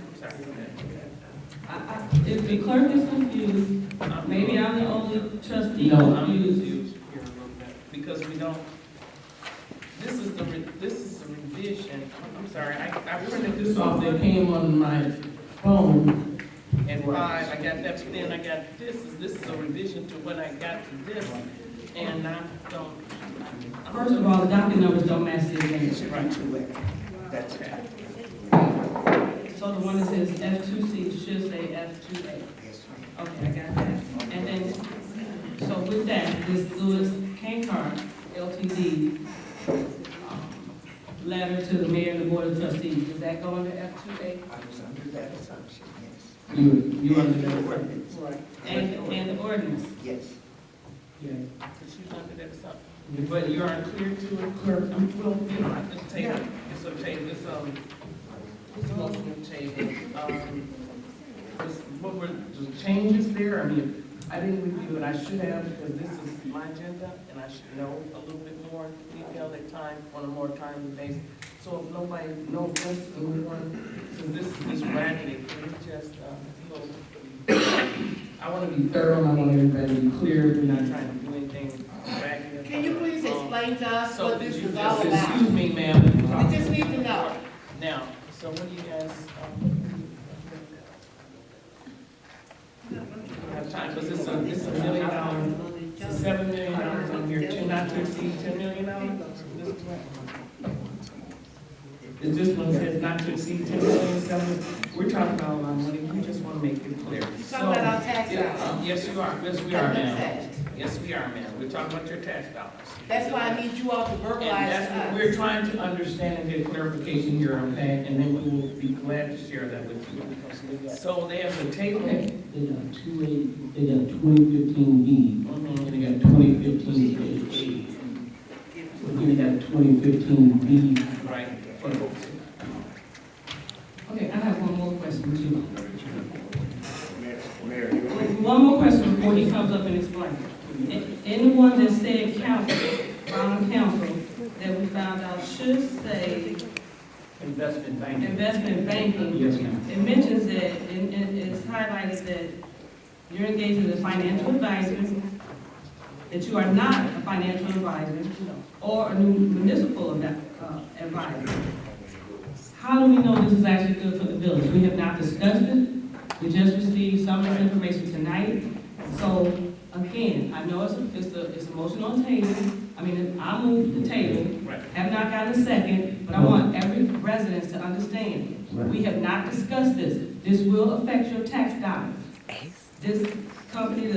If the clerk is confused, maybe I'm the only trustee No, I'm confused. confused here a little bit, because we don't, this is the revision, I'm sorry, I printed this off Something came on my phone. at 5, I got that, but then I got this is a revision to when I got to this, and I don't. First of all, the docket numbers don't match the agenda. Right. That's okay. So the one that says F2C should say F2A. Okay, I got that. And then, so with that, this Lewis Kankar Ltd. Letter to the mayor and the board of trustees, does that go under F2A? I was under that assumption, yes. You under that? Right. And the ordinance? Yes. Yeah. Because she's under that assumption. But you aren't clear to it, clerk, well, you know, it's a table, it's a table, it's a motion table. What were the changes there? I mean, I didn't review it, I should have, because this is my agenda, and I should know a little bit more detail at time, on a more timely basis. So if nobody, no offense to anyone, since this is just raggedy, can you just, I want to be thorough, and I want everybody to be clear, we're not trying to do anything raggedy. Can you please explain to us So what did this you is just, all about? excuse me, ma'am. We just need to know. Now, so what do you guys, have time, because it's a $1 million, it's $7 million on here, not to exceed $10 million? This one says not to exceed $10 million, we're talking about a lot of money, we just want to make it clear. You're talking about our tax dollars. Yes, you are, yes, we are, ma'am. Yes, we are, ma'am, we're talking about your tax dollars. That's why I need you all to verbalize And that's what to us. we're trying to understand and get clarification here, okay? And then we will be glad to share that with you. So they have the table. They got 2015B, and they got 2015A. Then they got 2015B. Right. Okay, I have one more question too. Mayor, you want One more question before he comes up and explains. Anyone that said council, bond council, that we found out should say Investment banking. investment banking. Yes, ma'am. It mentions that, and it's highlighted that you're engaged as a financial advisor, that you are not a financial advisor or a municipal advisor. How do we know this is actually good for the village? We have not discussed it. We just received some of this information tonight. So again, I know it's a motion on the table. I mean, I moved the table, have not gotten a second, but I want every resident to understand. We have not discussed this. This will affect your tax dollars. This company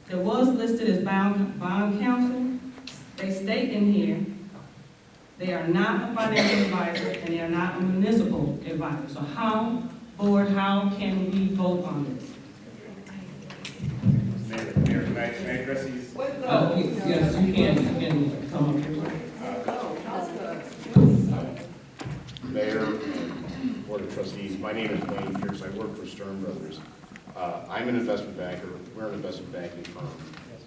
that was listed as bond counsel, they state in here, they are not a financial advisor and they are not a municipal advisor. So how, board, how can we vote on this? Mayor, can I address these? Yes, you can come up here. Mayor and Board of Trustees, my name is Wayne Fierce, I work for Stern Brothers. I'm an investment banker, we're an investment banking firm.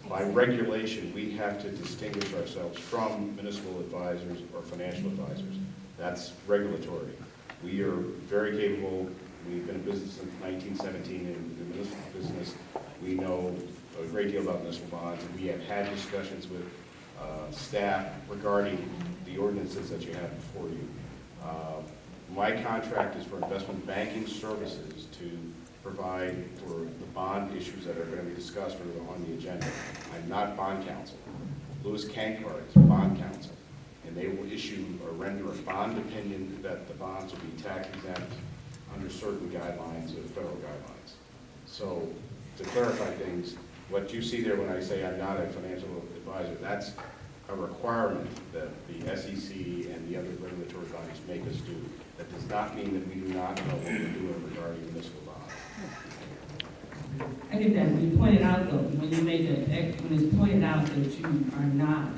By regulation, we have to distinguish ourselves from municipal advisors or financial advisors. That's regulatory. We are very capable, we've been in business since 1917 in the municipal business. We know a great deal about municipal bonds, and we have had discussions with staff regarding the ordinances that you have before you. My contract is for investment banking services to provide for the bond issues that are going to be discussed or on the agenda. I'm not bond counsel. Lewis Kankar is bond counsel, and they will issue or render a bond opinion that the bonds will be tax exempt under certain guidelines of federal guidelines. So to clarify things, what you see there when I say I'm not a financial advisor, that's a requirement that the SEC and the other regulatory bodies make us do. That does not mean that we do not know what we're doing regarding municipal bonds. I get that. When you pointed out though, when you made when it's pointed out that you are not.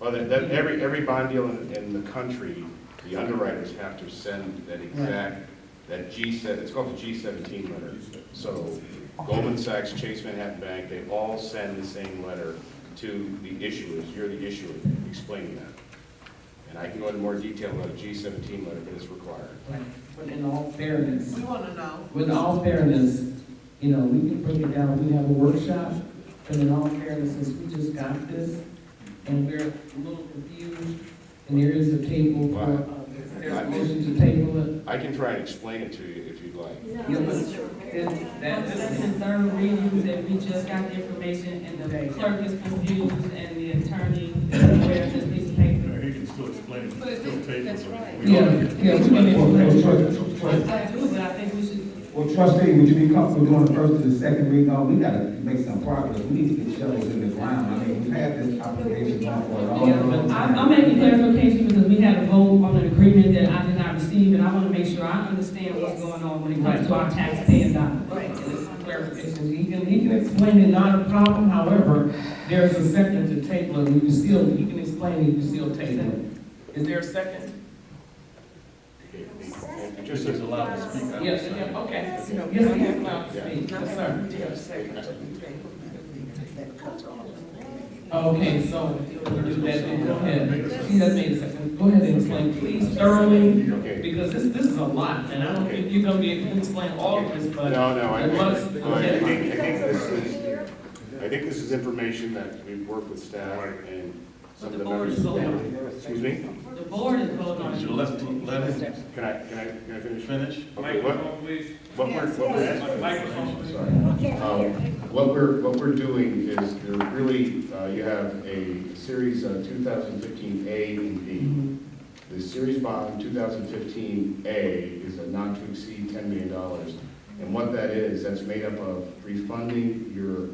Well, every bond deal in the country, the underwriters have to send that exact, that it's called the G17 letter. So Goldman Sachs, Chase Manhattan Bank, they all send the same letter to the issuers. You're the issuer, explaining that. And I can go into more detail about a G17 letter, but it's required. Right. But in all fairness, We want to know. with all fairness, you know, we can break it down, we have a workshop, but in all fairness, since we just got this, and we're a little confused, and there is a table for, there's a motion to table it. I can try and explain it to you if you'd like. Yeah, but this This is the third reading that we just got the information, and the clerk is confused, and the attorney is aware of this piece of paper. He can still explain it, still take it. That's right. Yeah, we can explain. I do, but I think we should. Well, trustee, would you be comfortable doing the first to the second reading? No, we gotta make some progress. We need to get shovels in the ground. I mean, we've had this application on for a Yeah, long but time. I'm making clarification because we had a vote on an agreement that I did not receive, and I want to make sure I understand what's going on when it comes to our taxpaying dollars. Right, and this is clarification, he can explain it, not a problem, however, there's a second to table it, he can explain it, you can still table it. Is there a second? Just as allowed to speak. Yes, okay, yes, he is allowed to speak, yes, sir. Okay, so, we'll do that, then go ahead, he has made a second, go ahead and explain, please, thoroughly, because this is a lot, and I don't think you're gonna be able to explain all of this, but. No, I Okay. think this is information that we've worked with staff and some of the members. Excuse me? The board is voting on it. So let him Can I finish? finish. Okay, what we're doing is there really, you have a series 2015A and B. The series bond 2015A is a not to exceed $10 million. And what that is, that's made up of refunding your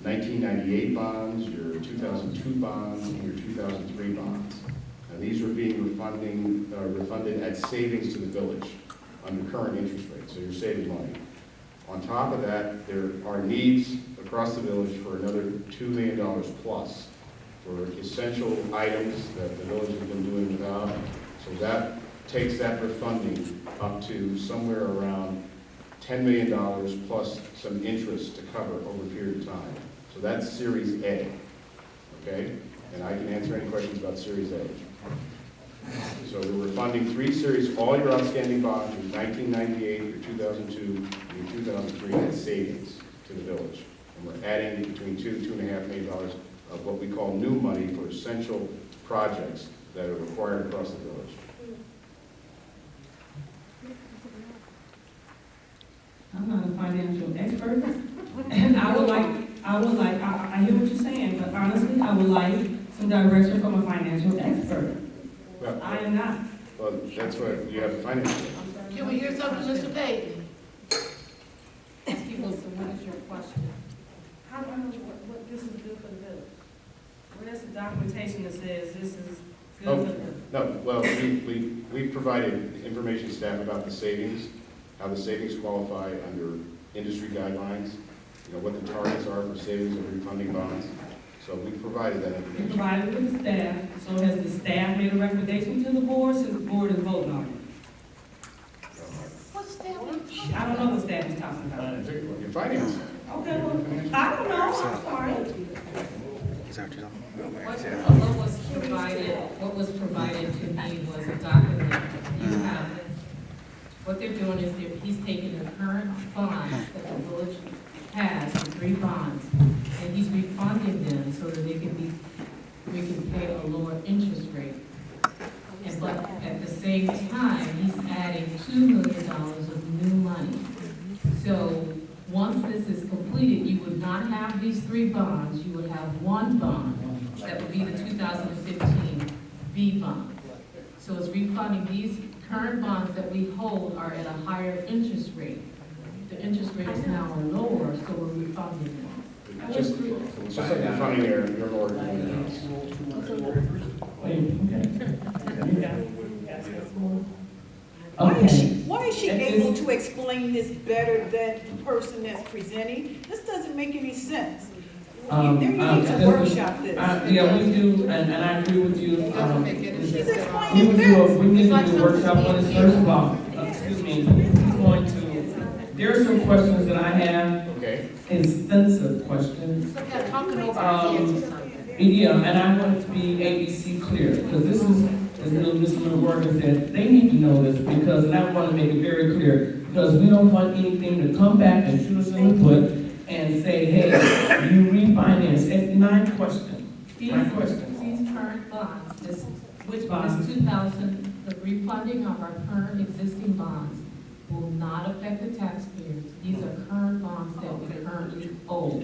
1998 bonds, your 2002 bonds, and your 2003 bonds. And these are being refunded at savings to the village under current interest rates, so you're saving money. On top of that, there are needs across the village for another $2 million plus for essential items that the village has been doing without. So that takes that refunding up to somewhere around $10 million plus some interest to cover over a period of time. So that's Series A, okay? And I can answer any questions about Series A. So we're refunding 3 series, all your outstanding bonds, your 1998, your 2002, and your 2003, at savings to the village. And we're adding between $2.5 million of what we call new money for essential projects that are required across the village. I'm not a financial expert, and I hear what you're saying, but honestly, I would like some direction from a financial expert. Well, I am not. well, that's what you have to finance. Can we hear something, Mr. Payton? Excuse me, so what is your question? How do I know what this is good for the village? Well, that's the documentation that says this is good Oh, for the. no, well, we provided information to staff about the savings, how the savings qualify under industry guidelines, you know, what the targets are for savings and refunding bonds. So we provided that You information. provided with the staff, so has the staff made a recommendation to the board since the board is voting on it? What's that? I don't know what staff is talking about. Your finance. Okay, well, I don't know, I'm sorry. What was provided to me was a document. You have, what they're doing is he's taking the current bonds that the village has, the 3 bonds, and he's refunding them so that we can pay a lower interest rate. And but at the same time, he's adding $2 million of new money. So once this is completed, you would not have these 3 bonds, you would have 1 bond. That would be the 2015 B bond. So it's refunding these current bonds that we hold are at a higher interest rate. The interest rate is now lower, so we're refunding them. It's just like you're funding your Lord. Why is she able to explain this better than the person that's presenting? This doesn't make any sense. There you need to workshop this. Yeah, we do, and I agree with you. She's We explaining would this. we need to do a workshop on this first of all. Excuse me, he's going to, there are some questions that I have. Okay. Extensive questions. Talking over our heads or something. Yeah, and I want it to be ABC clear, because this is as Mr. Morgan said, they need to know this because, and I want to make it very clear, because we don't want anything to come back and shoot us in the foot and say, hey, you refinance. And 9 questions. 9 questions. These current bonds, Which bonds? this 2000, the refunding of our current existing bonds will not affect the taxpayers. These are current bonds that we currently owe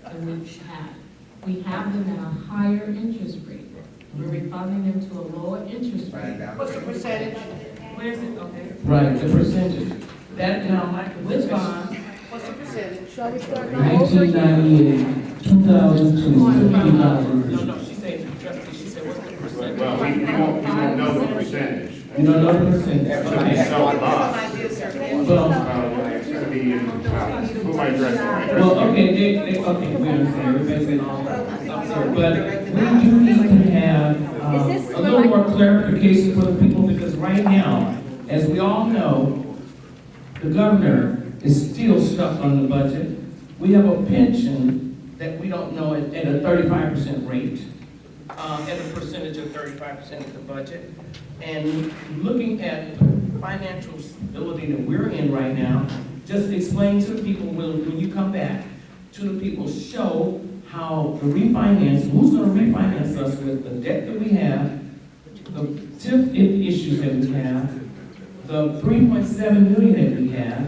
and we have. We have them at a higher interest rate. We're refunding them to a lower interest rate. What's the percentage? Where is it? Okay. Right, the percentage. That now, Which bond? What's the percentage? 1998, 2002, No, she said, trustee, she said, what's the percentage? Well, you won't know the percentage. You don't know the percentage. They sell bonds. Well, It's gonna be in, who am I addressing? well, okay, okay, we understand, we're basically all, but we do need to have, a little more clarification for the people, because right now, as we all know, the governor is still stuck on the budget. We have a pension that we don't know at a 35% rate, At a percentage of 35% of the budget. And looking at financial stability that we're in right now, just explain to the people, when you come back, to the people, show how the refinance, who's gonna refinance us with the debt that we have, the TIF issues that we have, the 3.7 million that we have,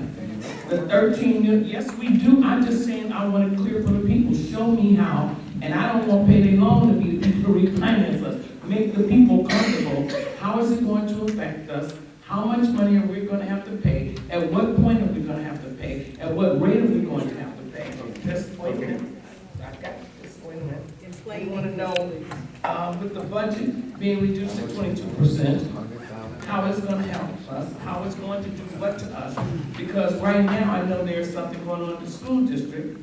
the 13 million, yes, we do. I'm just saying, I want it clear for the people, show me how, and I don't want payday loan to be the people to refinance us. Make the people comfortable. How is it going to affect us? How much money are we gonna have to pay? At what point are we gonna have to pay? At what rate are we going to have to pay? Just wait a minute. I got this, wait a minute. We wanna know, with the budget being reduced to 22%, how it's gonna help us, how it's going to do what to us. Because right now, I know there's something going on in the school district,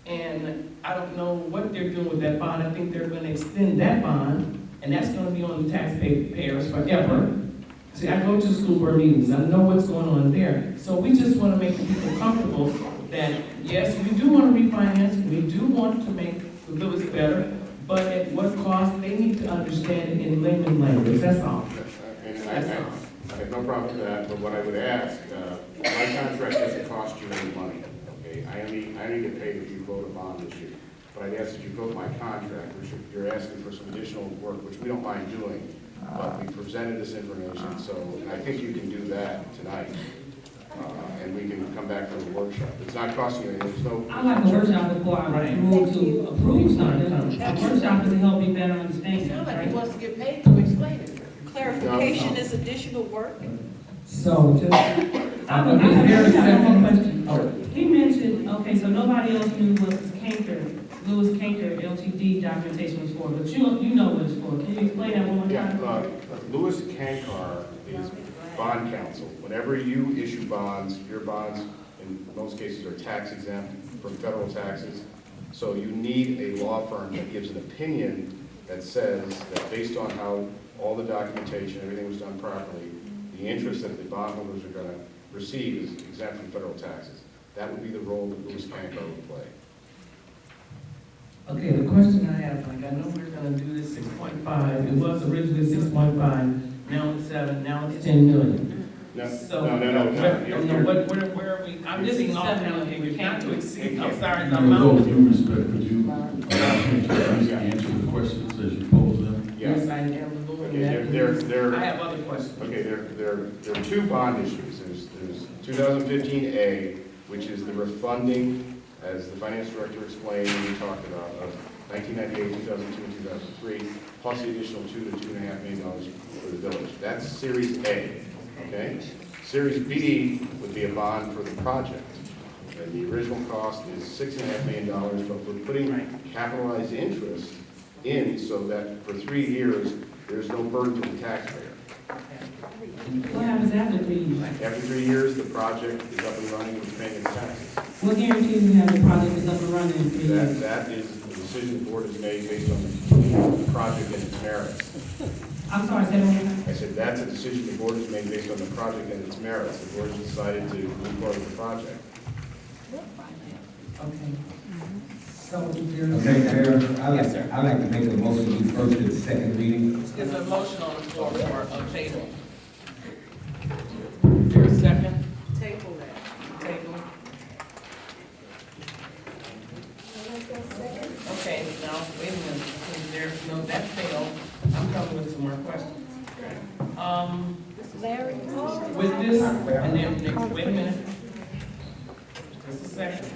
and I don't know what they're doing with that bond. I think they're gonna extend that bond, and that's gonna be on the taxpayers forever. See, I go to school board meetings, I know what's going on there. So we just wanna make people comfortable that, yes, we do wanna refinance, we do want to make the village better, but at what cost, they need to understand it in layman language, that's all. I have no problem with that, but what I would ask, my contract doesn't cost you any money, okay? I only get paid if you vote a bond issue. But I'd ask that you vote my contract, which you're asking for some additional work, which we don't mind doing. But we presented this information, so I think you can do that tonight. And we can come back for the workshop. It's not costing you anything, there's no. I like a workshop before I move to approve something. A workshop is to help me better understand. Sounds like he wants to get paid to explain it. Clarification is additional work. So just, I have one question. He mentioned, okay, so nobody else knew what Lewis Kanker LTD documentation was for, but you know what it's for. Can you explain that one more time? Yeah, Lewis Kankar is bond counsel. Whenever you issue bonds, your bonds in most cases are tax exempt from federal taxes. So you need a law firm that gives an opinion that says that based on how all the documentation, everything was done properly, the interest that the bondholders are going to receive is exempt from federal taxes. That would be the role that Lewis Kankar would play. Okay, the question I have, like, I know we're gonna do this 6.5, it was originally 6.5, now it's 7, now it's 10 million. No, So, no. where are we, I'm just seeing all kind of, not to exceed, I'm sorry, the With all amount. due respect, could you allow me to answer the questions as you pose them? Yes, I am doing that. I have other questions. Okay, there are two bond issues. There's 2015A, which is the refunding, as the finance director explained, and we talked about, of 1998, 2002, and 2003, plus the additional $2 to $2.5 million for the village. That's Series A, okay? Series B would be a bond for the project. And the original cost is $6.5 million, but we're putting capitalized interest in so that for 3 years, there's no burden to the taxpayer. What happens after 3 years? After 3 years, the project is up and running and paying its taxes. What guarantees we have the project is up and running in 3 years? That is the decision the board has made based on the project and its merits. I'm sorry, say that one more time. I said, that's a decision the board has made based on the project and its merits. The board has decided to move forward with the project. Okay. So there's. Okay, Mayor, Yes, sir. I'd like to make a motion to first and second reading. There's a motion on the floor for a table. Is there a second? Table that. Table. Okay, now, wait a minute, because there's no, that failed. I'm coming with some more questions. With this, and then, next, wait a minute. Just a second.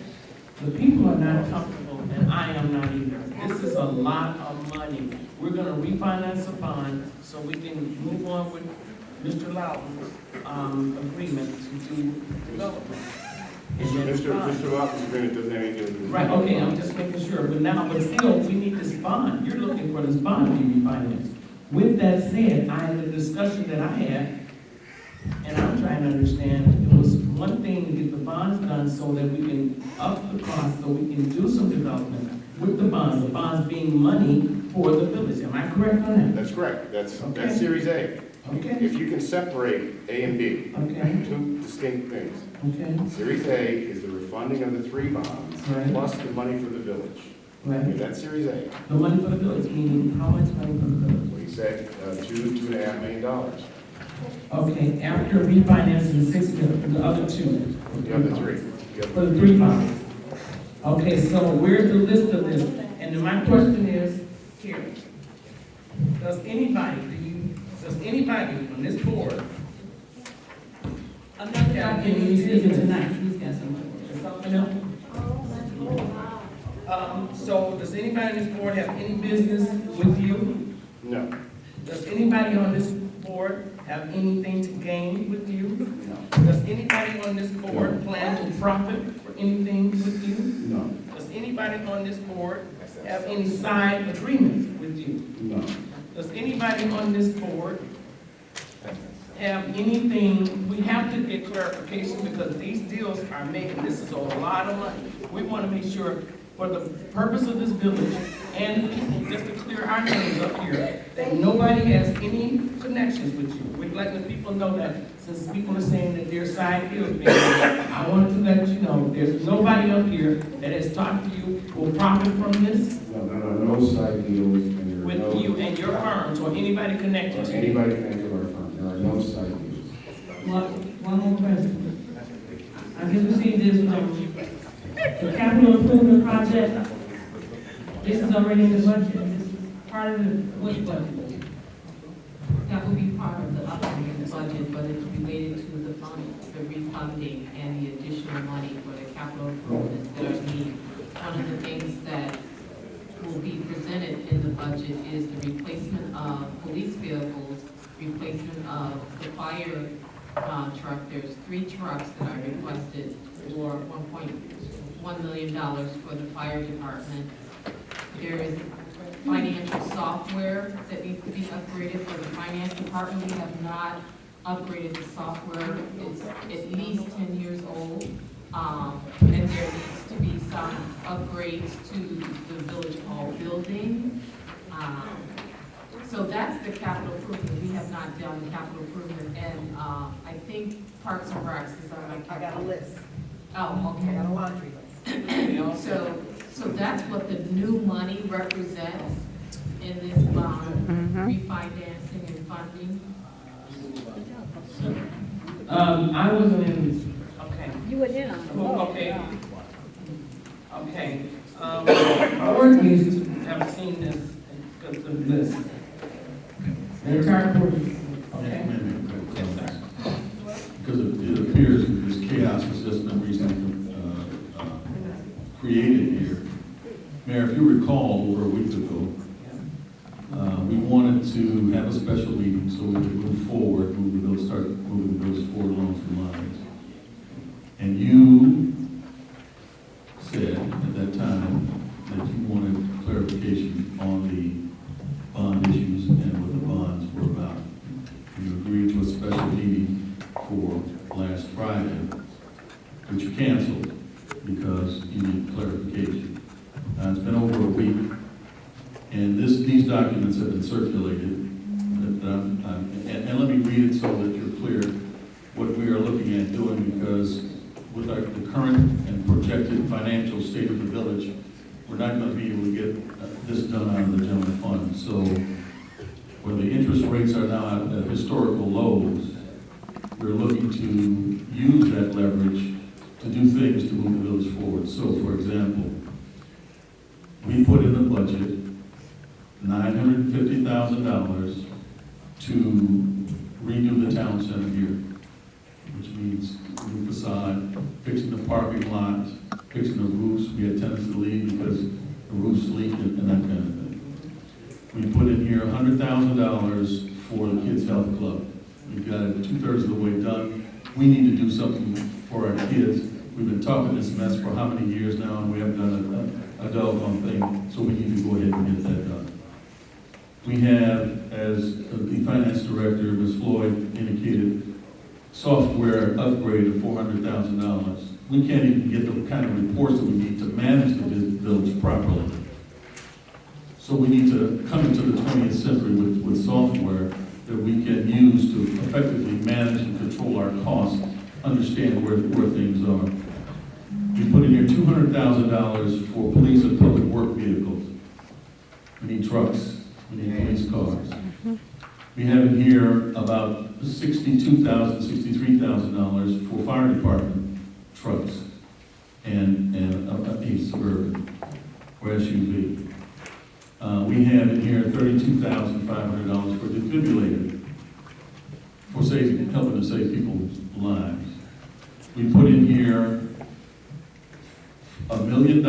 The people are not comfortable, and I am not either. This is a lot of money. We're gonna refinance a bond so we can move on with Mr. Louden's, agreement to do development. And then it's fine. Mr. Lawson's agreement doesn't have anything to do with. Right, okay, I'm just making sure, but still, we need this bond. You're looking for this bond to be refinanced. With that said, I had a discussion that I had, and I'm trying to understand, it was one thing to get the bonds done so that we can up the cost, so we can do some development with the bonds being money for the village. Am I correct on that? That's correct. That's Okay. Series A. Okay, If you can separate A and B, okay, two distinct things. okay, Series A is the refunding of the 3 bonds, Right. plus the money for the village. Okay, right. that's Series A. The money for the village, meaning how much money for the village? What he said, $2.5 million. Okay, after refinancing 6 million, the other two. The other 3. For the 3 bonds. Okay, so where's the list of this? And then my question is, here, does anybody on this board, Another yeah, can you speak it tonight? He's got something. Something else? So does anybody on this board have any business with you? No. Does anybody on this board have anything to gain with you? No. Does anybody on this board plan to profit for anything with you? No. Does anybody on this board have any side agreements with you? No. Does anybody on this board have anything, we have to get clarification because these deals are making, this is a lot of money. We want to make sure for the purpose of this village and people, just to clear our names up here, that nobody has any connections with you. We're letting the people know that since people are saying that their side deals being made, I wanted to let you know, there's nobody up here that has talked to you will profit from this No side deals. And with there are no, you and your firms or anybody connected to you. anybody connected to our firm. There are no side deals. One more question. I just received this, the capital improvement project. This is already in the budget. This is part of the, which budget? That would be part of the upcoming budget, but it's related to the fund, the refunding and the additional money for the capital improvements that are needed. One of the things that will be presented in the budget is the replacement of police vehicles, replacement of the fire truck. There's 3 trucks that are requested for $1.1 million for the fire department. There is financial software that needs to be upgraded for the finance department. We have not upgraded the software. It's at least 10 years old. And there needs to be some upgrades to the village hall building. So that's the capital improvement. We have not done capital improvement, and I think Parks and Recs is on my. I got a list. Oh, okay. I got a laundry list. So that's what the new money represents in this bond, refinancing and funding. I wasn't in, okay. You were in on it. Okay. Okay. Board needs to have seen this, because the list. The entire board, okay? Yes, sir. Because it appears that this chaos has just been recently created here. Mayor, if you recall, over a week ago, we wanted to have a special meeting so we could move forward, start moving those forward along some lines. And you said at that time that you wanted clarification on the bond issues and what the bonds were about. You agreed to a special meeting for last Friday, which you canceled because you need clarification. It's been over a week, and these documents have been circulated. And let me read it so that you're clear what we are looking at doing, because with the current and projected financial state of the village, we're not gonna be able to get this done out of the general fund. So where the interest rates are now at historical lows, we're looking to use that leverage to do things to move the village forward. So, for example, we put in the budget $950,000 to redo the town center here, which means new facade, fixing the parking lots, fixing the roofs. We had tenants to leave because the roofs leaked and that kind of thing. We put in here $100,000 for the Kids Health Club. We've got it 2/3 of the way done. We need to do something for our kids. We've been talking this mess for how many years now, and we haven't done a doggone thing, so we need to go ahead and get that done. We have, as the finance director, Ms. Floyd, indicated, software upgrade of $400,000. We can't even get the kind of reports that we need to manage the village properly. So we need to come into the 20th century with software that we can use to effectively manage and control our costs, understand where things are. We put in here $200,000 for police and public work vehicles. We need trucks, we need police cars. We have in here about $62,000, $63,000 for fire department trucks and a Suburban or SUV. We have in here $32,500 for defibrillator, for helping to save people's lives. We put in here $1 million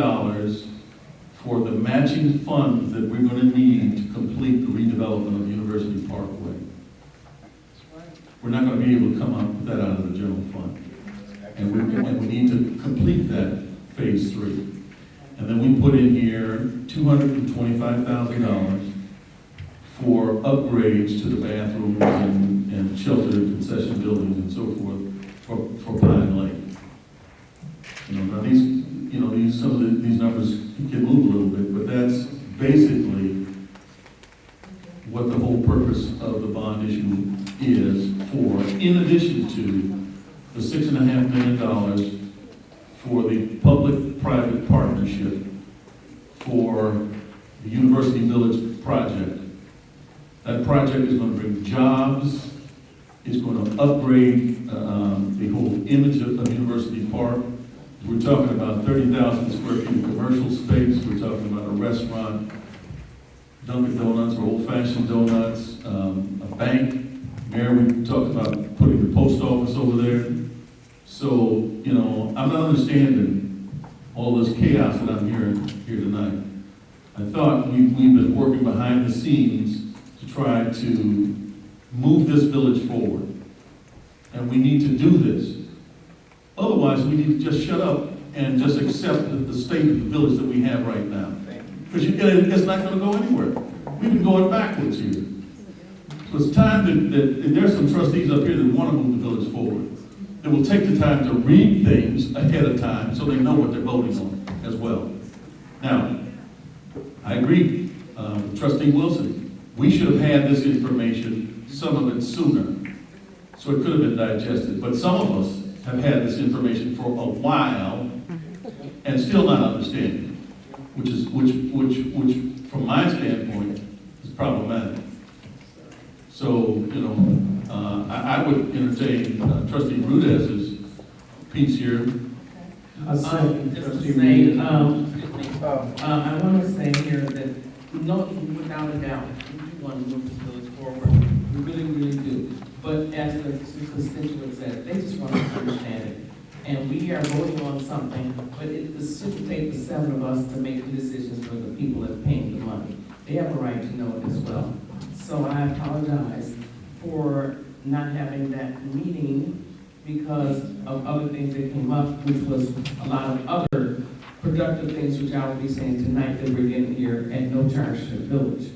for the matching funds that we're going to need to complete the redevelopment of University Parkway. We're not going to be able to come up with that out of the general fund. And we need to complete that phase 3. And then we put in here $225,000 for upgrades to the bathrooms and shelter concession buildings and so forth for Pine Lake. Now some of these numbers can move a little bit, but that's basically what the whole purpose of the bond issue is for, in addition to the $6.5 million for the public-private partnership for the University Village project. That project is going to bring jobs. It's going to upgrade the whole image of University Park. We're talking about 30,000 square feet of commercial space. We're talking about a restaurant, Dunkin' Donuts or old-fashioned donuts, a bank. Mayor, we talked about putting the post office over there. So, I'm not understanding all this chaos that I'm hearing here tonight. I thought we've been working behind the scenes to try to move this village forward. And we need to do this. Otherwise, we need to just shut up and just accept the state of the village that we have right now. Because it's not going to go anywhere. We've been going backwards here. So it's time that there's some trustees up here that want to move the village forward. That will take the time to read things ahead of time so they know what they're voting on as well. Now, I agree with Trustee Wilson. We should have had this information, some of it sooner, so it could have been digested. But some of us have had this information for a while and still not understanding, which from my standpoint is problematic. So, I would entertain Trustee Rudez's piece here. Just to say, I want to say here that without a doubt, we do want to move this village forward. We really, really do. But as the constituent said, they just want to understand it. And we are voting on something, but it shouldn't take the 7 of us to make the decisions for the people that are paying the money. They have a right to know it as well. So I apologize for not having that meeting because of other things that came up, which was a lot of other productive things which I will be saying tonight that we're getting here at no charge to the village.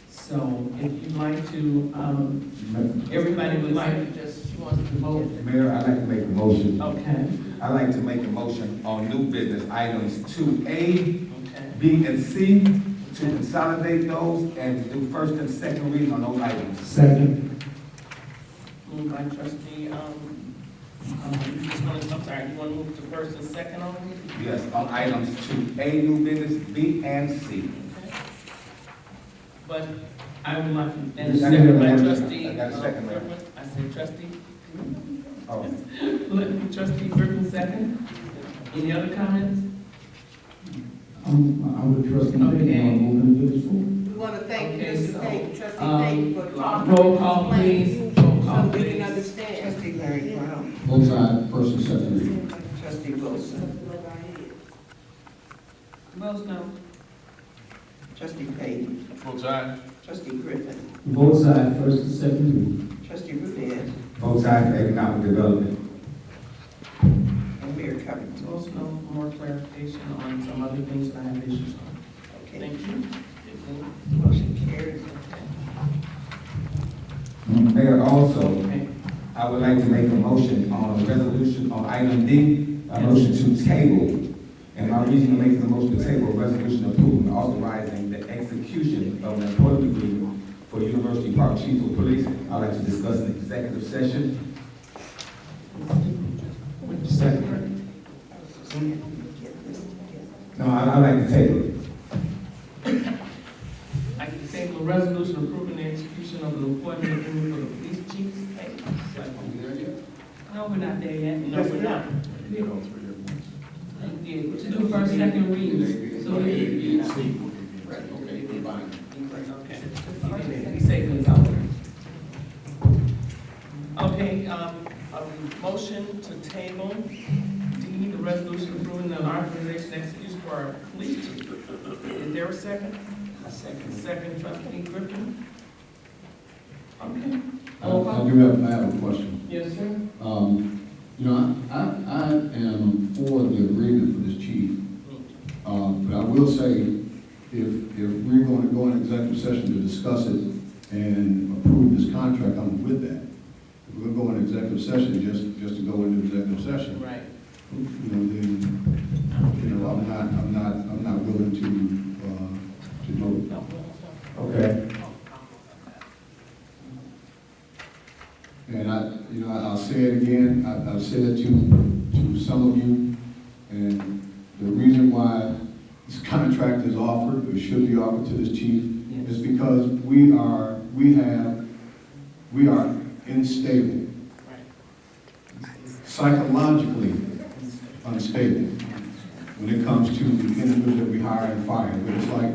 So if you'd like to, everybody would like to just, she wants to vote. Mayor, I'd like to make a motion. Okay. I'd like to make a motion on new business items 2A, B, and C, to consolidate those and do first and second reading on those items. Second. Moved by Trustee You just want to, I'm sorry, you want to move to first and second on them? Yes, on items 2A, new business, B and C. But I would like, and I got second by a trustee. second, ma'am. Griffin. I say trustee. Oh. Trustee Griffin, second. Any other comments? I would trust him to Okay. moving the business forward. We want to thank Okay, Mr. so, Payton, trustee Payton, for talking. roll call, please. Roll call, So we please. can understand. Trustee Larry Brown. Both sides, first and second reading. Trustee Wilson. Votes no. Trustee Payton. Both sides. Trustee Griffin. Both sides, first and second reading. Trustee Rudez. Both sides for economic development. And Mayor Covington. Votes no, more clarification on some other things that I have issues on. Okay. Thank you. Motion carries. Mayor, also, Okay. I would like to make a motion on a resolution on item D, a motion to table. And my reason for making the motion to table, a resolution approving authorizing the execution of an employment agreement for University Park Chief of Police. I'd like to discuss an executive session. Second. No, I'd like to table it. I can table a resolution approving the execution of an employment agreement for the police chief's pay. No, we're not there yet. No, we're not. Yeah, to do first, second readings. So we, Okay. We say consultant. Okay, a motion to table D, the resolution approving the authorization execution for our police chief. Is there a second? A second. Second, trustee Griffin. Okay. I have a question. Yes, sir. You know, I am for the agreement for this chief. But I will say, if we're going to go in executive session to discuss it and approve this contract, I'm with that. If we're going to go in executive session just to go into executive session. Right. You know, then, you know, I'm not willing to do it. Okay. And I'll say it again, I've said it to some of you, and the reason why this contract is offered, or should be offered to this chief, is because we are unstable. Psychologically unstable when it comes to the individuals that we hire and fire. But it's like,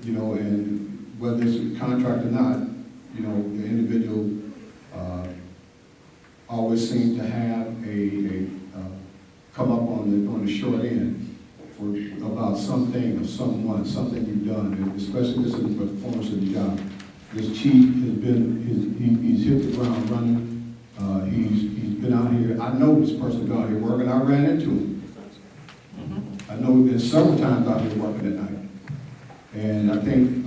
you know, and whether it's a contract or not, you know, the individual always seems to have come up on the short end about something or someone, something you've done, and especially this is the performance of the job. This chief has he's hit the ground running. He's been out here. I know this person been out here working. I ran into him. I know he's been several times out here working at night. And I think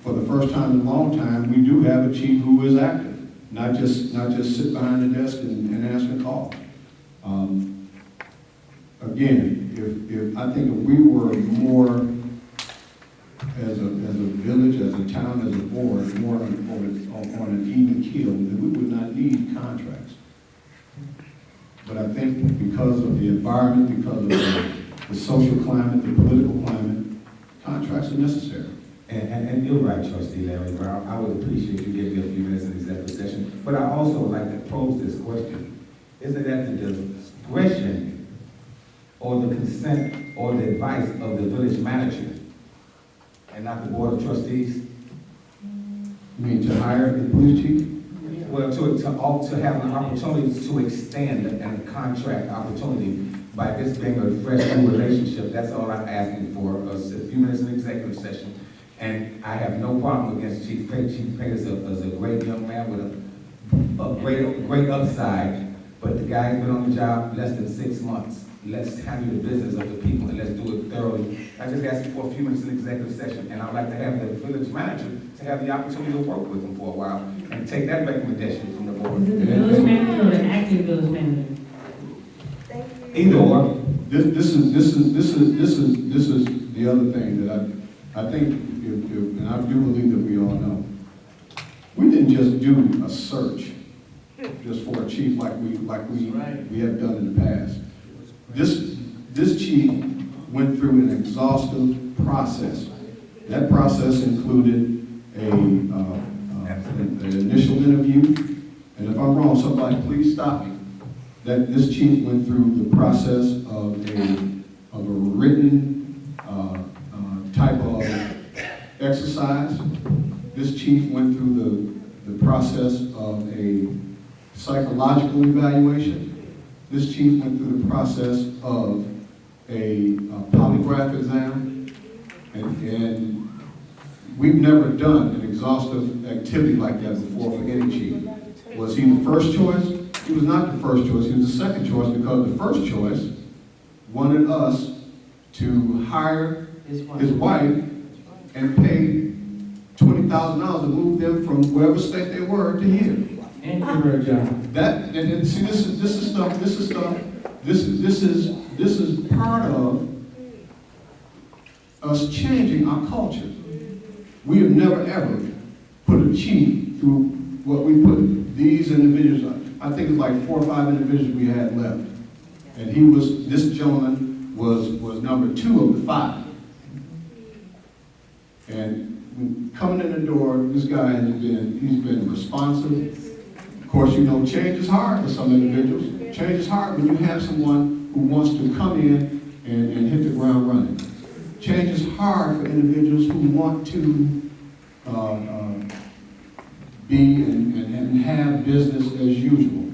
for the first time in a long time, we do have a chief who is active. Not just sit behind the desk and answer calls. Again, if I think if we were more as a village, as a town, as a board, more on an even keel, then we would not need contracts. But I think because of the environment, because of the social climate, the political climate, contracts are necessary. And you're right, Trustee Larry Brown. I would appreciate you giving me a few minutes in executive session. But I also would like to pose this question. Is it at the discretion or the consent or the advice of the village manager and not the board of trustees? You mean to hire the police chief? Well, to have an opportunity to extend and a contract opportunity by this being a fresh new relationship. That's all I'm asking for, a few minutes in executive session. And I have no problem against Chief Payton. Chief Payton is a great young man with a great upside, but the guy's been on the job less than 6 months. Let's handle the business of the people and let's do it thoroughly. I just asked for a few minutes in executive session, and I'd like to have the village manager to have the opportunity to work with him for a while and take that recommendation from the board. is it the village manager or the acting village manager? Either or. This is the other thing that I think, and I do believe that we all know. We didn't just do a search. just for a chief like we have done in the past. This chief went through an exhaustive process. That process included an initial interview, and if I'm wrong, somebody please stop me. That this chief went through the process of a written type of exercise. This chief went through the process of a psychological evaluation. This chief went through the process of a polygraph exam, and we've never done an exhaustive activity like that before for any chief. Was he the first choice? He was not the first choice, he was the second choice, because the first choice wanted us to hire his wife and pay $20,000 to move them from wherever state they were to here. And give her a job. That, and see, this is part of us changing our culture. We have never ever put a chief through what we put these individuals. I think it's like 4 or 5 individuals we had left, and this gentleman was number 2 of the 5. And coming in the door, this guy he's been responsive. Of course, you know, change is hard for some individuals. Change is hard when you have someone who wants to come in and hit the ground running. Change is hard for individuals who want to be and have business as usual.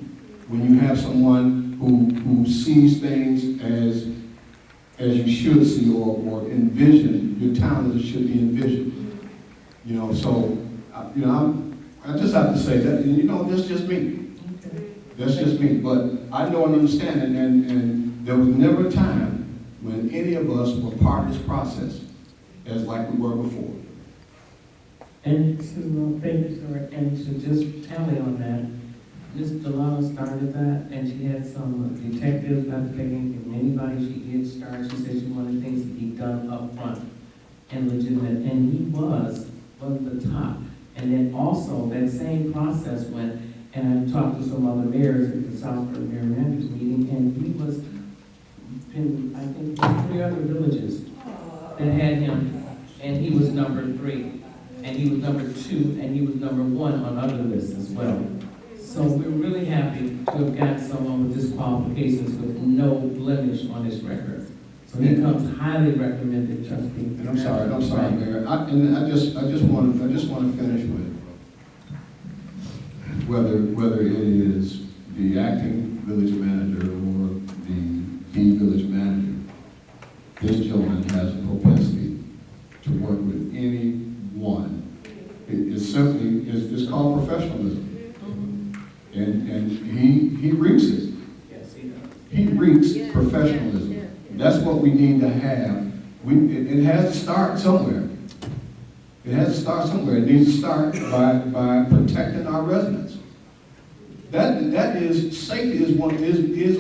When you have someone who sees things as you should see or envision your town as it should be envisioned. You know, so, you know, I just have to say that, you know, that's just me. That's just me. But I know and understand, and there was never a time when any of us were part of this process as like we were before. And to, thank you, sir, and to just tally on that, Ms. Delano started that, and she had some detectives not to take anything from anybody. She did start, she said she wanted things to be done up front and legitimate, and he was the top. And then also, that same process went, and I've talked to some other mayors at the Southburg Mayor Managers meeting, and he was in, I think, 3 other villages that had him, and he was number 3, and he was number 2, and he was number 1 on other lists as well. So we're really happy to have got someone with this qualifications with no blemish on his record. So he comes highly recommended, trustee. And I'm sorry, Mayor. I just want to finish with whether it is the acting village manager or the village manager. This gentleman has a propensity to work with anyone. It simply is called professionalism. And he reeks it. Yes, he does. He reeks professionalism. That's what we need to have. It has to start somewhere. It has to start somewhere. It needs to start by protecting our residents. That is, safety is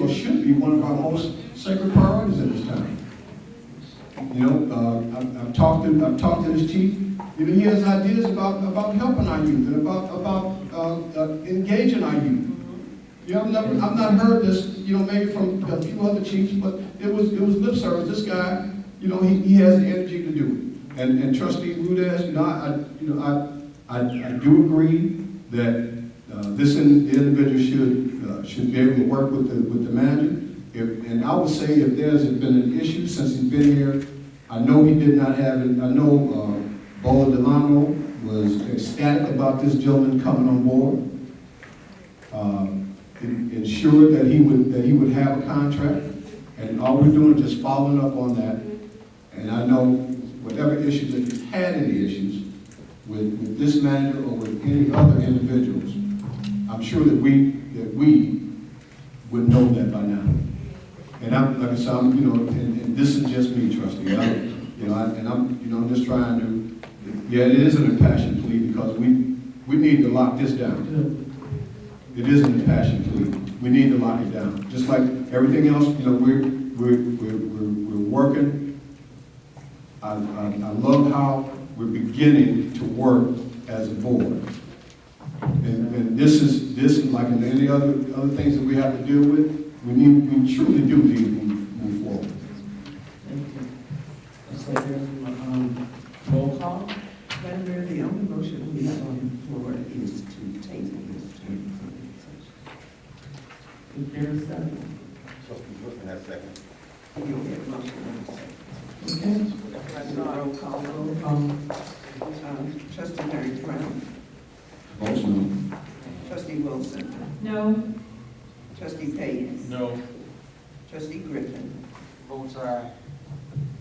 or should be one of our most sacred priorities in this town. You know, I've talked to this chief. You know, he has ideas about helping our youth and about engaging our youth. You know, I've not heard this, you know, maybe from a few other chiefs, but it was lip service. This guy, you know, he has the energy to do it. And Trustee Rudez, you know, I do agree that this individual should be able to work with the manager. And I would say if there's been an issue since he's been here, I know he did not have it. I know Bola Delano was ecstatic about this gentleman coming on board. Ensured that he would have a contract, and all we're doing is just following up on that. And I know whatever issues, if you've had any issues with this manager or with any other individuals, I'm sure that we would know that by now. And I'm, like I said, you know, and this is just me, trustee. I'm just trying to, yeah, it is an impassioned plea because we need to lock this down. It is an impassioned plea. We need to lock it down. Just like everything else, you know, we're working. I love how we're beginning to work as a board. And this is this and like in any other things that we have to deal with, we truly do need to move forward. Thank you. So there's roll call. Madam Mayor, the only motion we have on the floor is to table this to executive session. Is there a second? Trustee Griffin has second. You'll get a motion in a second. Okay. Roll call. Trustee Larry Brown. Votes no. Trustee Wilson. No. Trustee Payton. No. Trustee Griffin. Votes aye.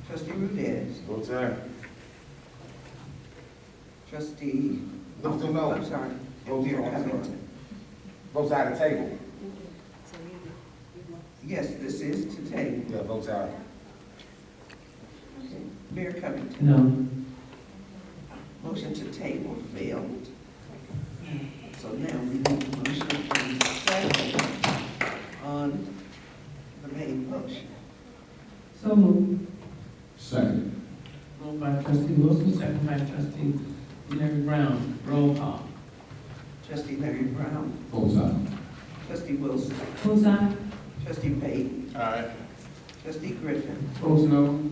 Trustee Rudez. Votes aye. Trustee. Votes no. I'm sorry. Votes Mayor no, I'm sorry. Covington. Votes out of table. Yes, this is to table. Yeah, votes aye. Mayor Covington. No. Motion to table failed. So now we need a motion to second on the main motion. So moved. Second. Moved by trustee Wilson, second by trustee Larry Brown. Roll call. Trustee Larry Brown. Votes aye. Trustee Wilson. Votes aye. Trustee Payton. Aye. Trustee Griffin. Votes no.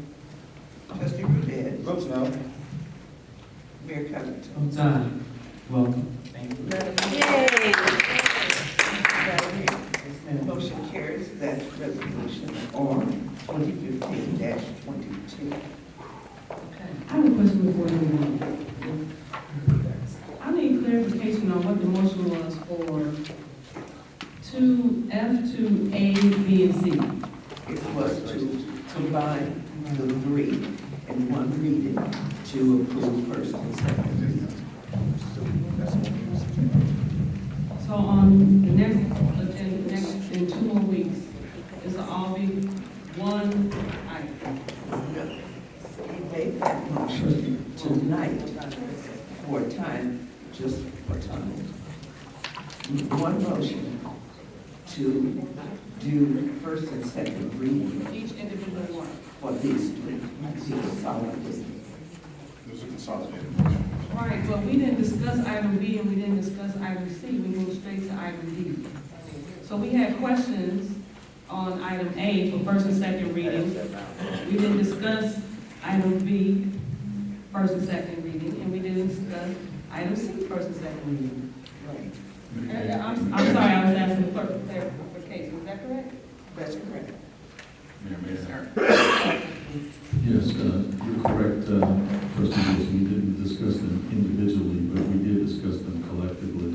Trustee Rudez. Votes no. Mayor Covington. Votes aye. Welcome. Thank you. Madam Mayor, motion carries that resolution on 2015-22. I have a question before you move on. I need clarification on what the motion was for 2F to A, B, and C. It was to combine the three in one reading to approve first and second reading. So on the next, in 2 more weeks, this will all be one item. He made that motion tonight for a time, just for time. One motion to do first and second reading Each individual one. for these three, these solid. Those are consolidated motions. Right, but we didn't discuss item B and we didn't discuss item C. We moved straight to item D. So we had questions on item A for first and second reading. We didn't discuss item B, first and second reading, and we didn't discuss item C, first and second reading. Right. I'm sorry, I was asking for clarification. Is that correct? That's correct. Yes, you're correct, Trustee Wilson. We didn't discuss them individually, but we did discuss them collectively.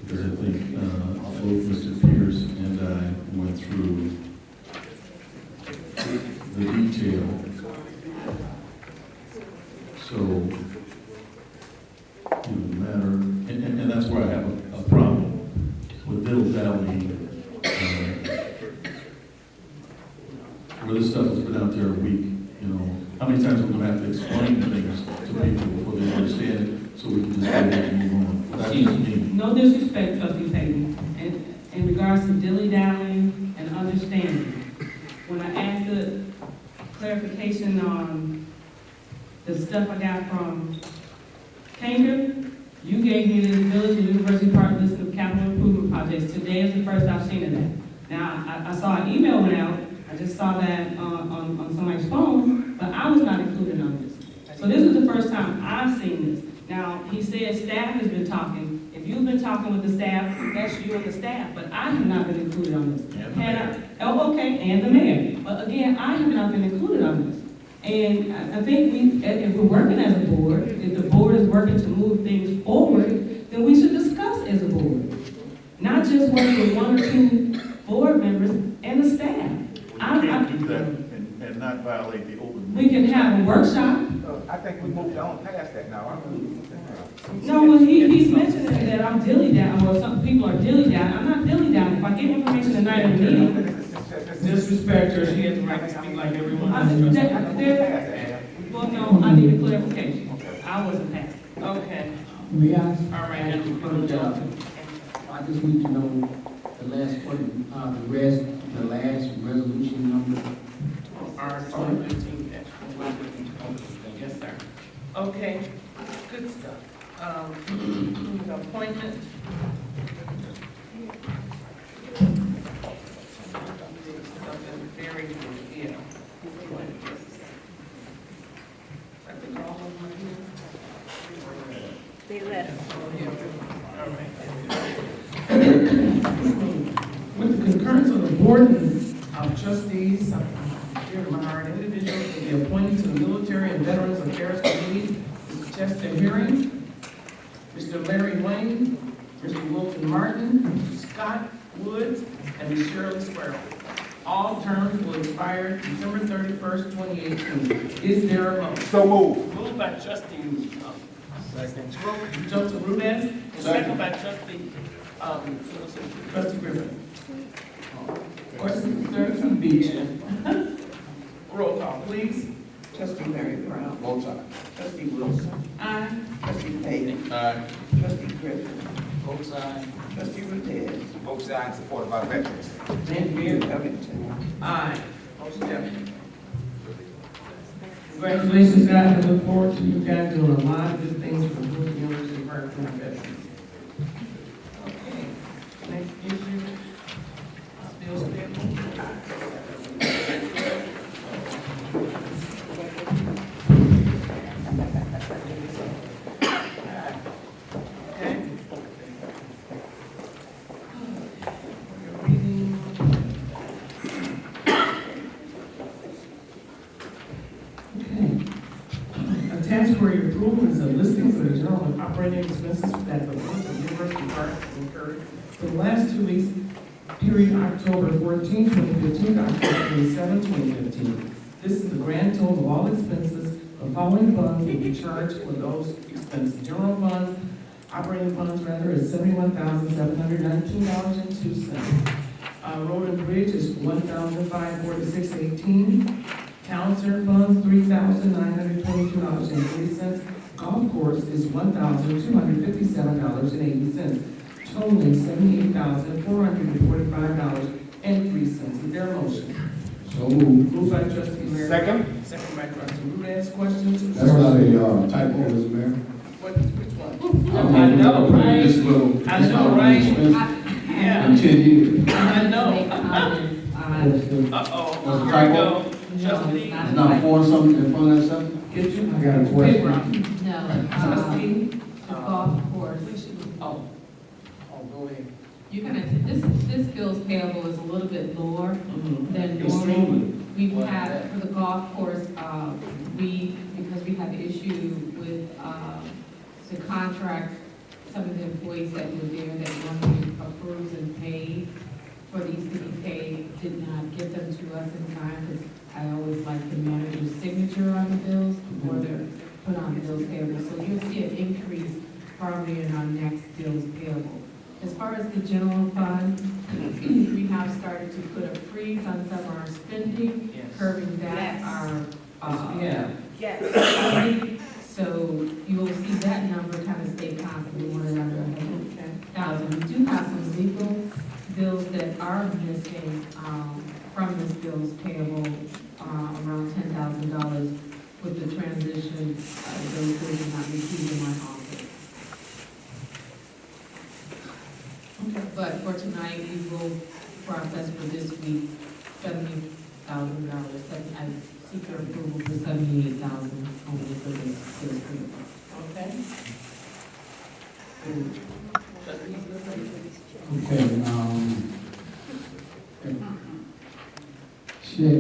Because I think both Mr. Pierce and I went through the detail. So, the matter, and that's where I have a problem with dilly-dallying, where this stuff has been out there a week, how many times we're gonna have to explain things to people before they understand it, so we can just go ahead and move on. That's just me. No disrespect, Trustee Payton, in regards to dilly-dallying and understanding. When I asked the clarification on the stuff I got from Kanger, you gave me the Village and University Park list of capital improvement projects. Today is the first I've seen of that. Now, I saw an email went out. I just saw that on somebody's phone, but I was not included on this. So this is the first time I've seen this. Now, he said staff has been talking. If you've been talking with the staff, that's you and the staff, but I have not been included on this. And the mayor. But again, I have not been included on this. And I think if we're working as a board, if the board is working to move things forward, then we should discuss as a board. Not just work with 1 or 2 board members and the staff. We can't do that and not violate the open. We can have a workshop. I think we moved on past that now. No, when he's mentioning that I'm dilly-dallying, or some people are dilly-dallying, I'm not dilly-dallying. If I get information tonight in the meeting, Disrespect her, she has the right to speak like everyone else. well, no, I need a clarification. I wasn't passed. Okay. May I? All right, now we're gonna I just need to know the last one, the last resolution number. our 2015 Yes, sir. Okay, good stuff. Appointment Board of Trustees, dear to my heart, individuals to be appointed to the Military and Veterans Affairs Committee, Mr. Chester Herring, Mr. Larry Wayne, Mr. Wilton Martin, Mr. Scott Woods, and Ms. Shirley Sparrow. All terms will expire December 31st, 2018. Is there a motion? So moved. Moved by trustee, Joseph Rudez, and second by trustee Griffin. Question, trustee Beach. Roll call, please. Trustee Mary Brown. Both sides. Trustee Wilson. Aye. Trustee Payton. Aye. Trustee Griffin. Both sides. Trustee Rudez. Both sides supported by veterans. And Mayor Mayor. Covington. Aye. Motion carried. Congratulations, guys. I look forward to you guys doing a lot of good things for the University of Park and veterans. Okay. Next issue. Bills payable. Okay. Reading. Attached for your approval is a listing for the general and operating expenses that the Board of University Park incurred for the last 2 weeks, period October 14, 2015 to October 27, 2015. This is the grand total of all expenses. The following funds will be charged for those expenses. General funds, operating funds rather, is $71,719.02. Road and bridge is $1,546.18. Town center funds, $3,922.03. Golf course is $1,257.80, totaling $78,445.03. Is there a motion? So moved. Moved by trustee Larry. Second. Second by trustee Rudez. Questions? That's not a typo, Mr. Mayor. Which one? I know, right? This little, I know, right? Yeah. In 10 years. I know. Uh-oh. Was it Here we typo? go. Trustee. It's not for something, in front of something? Get you. I got a question. No, Trustee. the golf course. Oh, go ahead. You're gonna, this bills payable is a little bit lower than normal. Extremely. We've had, for the golf course, because we have issue with, the contract, some of the employees that were there that weren't approved and paid, for these to be paid, did not get them to us in time, because I always like the manager's signature on the bills before they're put on bills payable. So you'll see an increase probably in our next bills payable. As far as the general fund, we have started to put a freeze on some of our spending, curbing back our, Yeah. spending. So you will see that number kind of stay constant, we want it under 100,000. We do have some legal bills that are missing, from this bills payable, around $10,000 with the transition, those bills are not received in my office. But for tonight, we will process for this week $70,000. I seek your approval for $78,000 only for this week. Okay. Okay, check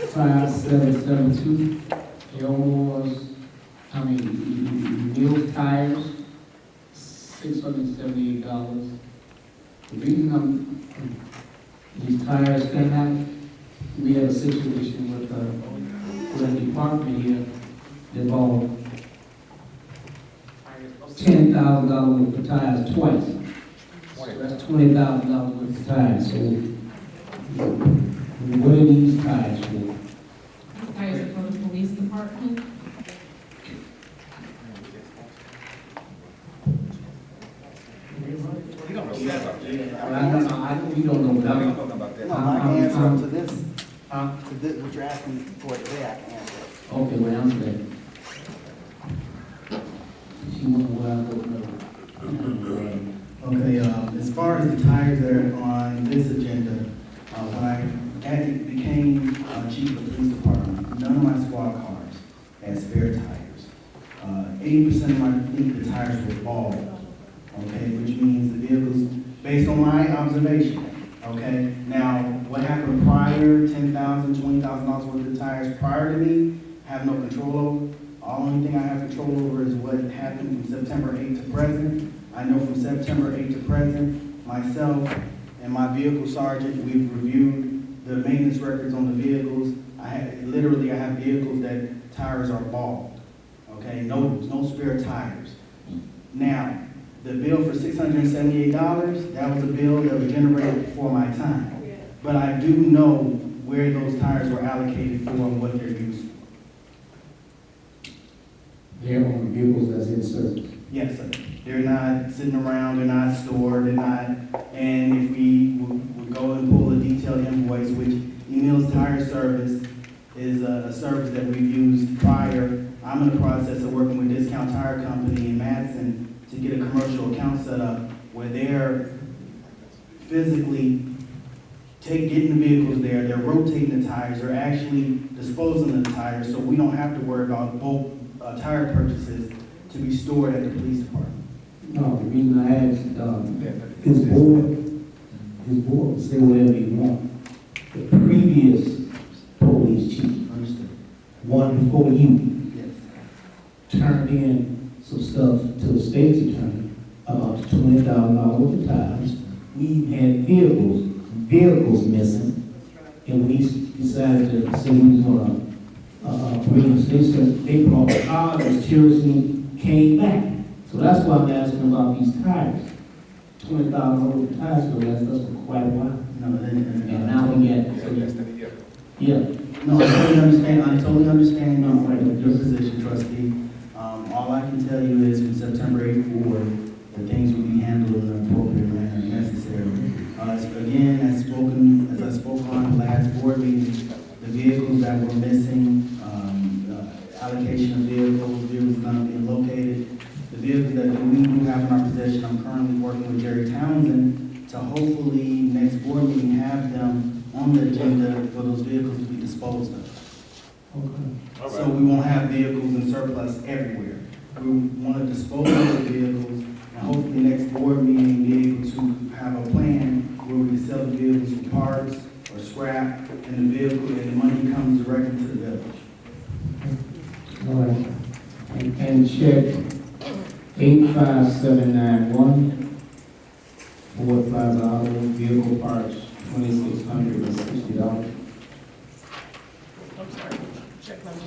85772, Elmore's, Neil Tires, $678. The reason these tires came out, we had a situation with a department here that bought $10,000 worth of tires twice. So that's $20,000 worth of tires. So what are these tires for? These tires are for the police department. You don't know you don't know that. No, I can answer up to this, to this, what you're asking for today, I can answer. Okay, well, answer that. She won't what I don't know. Okay, as far as the tires that are on this agenda, when I became chief of the police department, none of my squad cars had spare tires. 80% of my fleet, the tires were bald, okay, which means the vehicles, based on my observation, Okay, now, what happened prior, $10,000, $20,000 worth of tires prior to me, I have no control over. Only thing I have control over is what happened from September 8th to present. I know from September 8th to present, myself and my vehicle sergeant, we've reviewed the maintenance records on the vehicles. I have vehicles that tires are bald, okay, no spare tires. Now, the bill for $678, that was a bill that was generated before my time. But I do know where those tires were allocated for and what they're used for. They're on vehicles that's in service. Yes, sir. They're not sitting around, they're not stored, they're not, and if we would go and pull a detailed invoice, which Emil's Tire Service is a service that we've used prior. I'm in the process of working with Discount Tire Company in Madison to get a commercial account set up where they're physically getting the vehicles there, they're rotating the tires, they're actually disposing of the tires, so we don't have to worry about bulk tire purchases to be stored at the police department. No, the reason I asked, his board can say whatever he wants. The previous police chief, one before you, turned in some stuff to the state's attorney about $20,000 worth of tires. We had vehicles missing, and we decided to say we was gonna bring the state. They brought cars, seriously came back. So that's why I'm asking about these tires. $20,000 worth of tires will last us for quite a while. And now we get, yeah. No, I totally understand your position, trustee. All I can tell you is from September 8th forward, that things will be handled in an appropriate manner and necessary. Again, as I spoke on the last board meeting, the vehicles that were missing, allocation of vehicles not being located, the vehicles that we do have in our possession, I'm currently working with Jerry Townsend to hopefully next board meeting have them on the agenda for those vehicles to be disposed of. Okay. So we won't have vehicles in surplus everywhere. We want to dispose of the vehicles and hopefully next board meeting be able to have a plan where we can sell the vehicles for parts or scrap and the vehicle and the money comes directly to the village. All right. And check 85791 Ford Plaza Auto vehicle parts, $2,660. I'm sorry, check number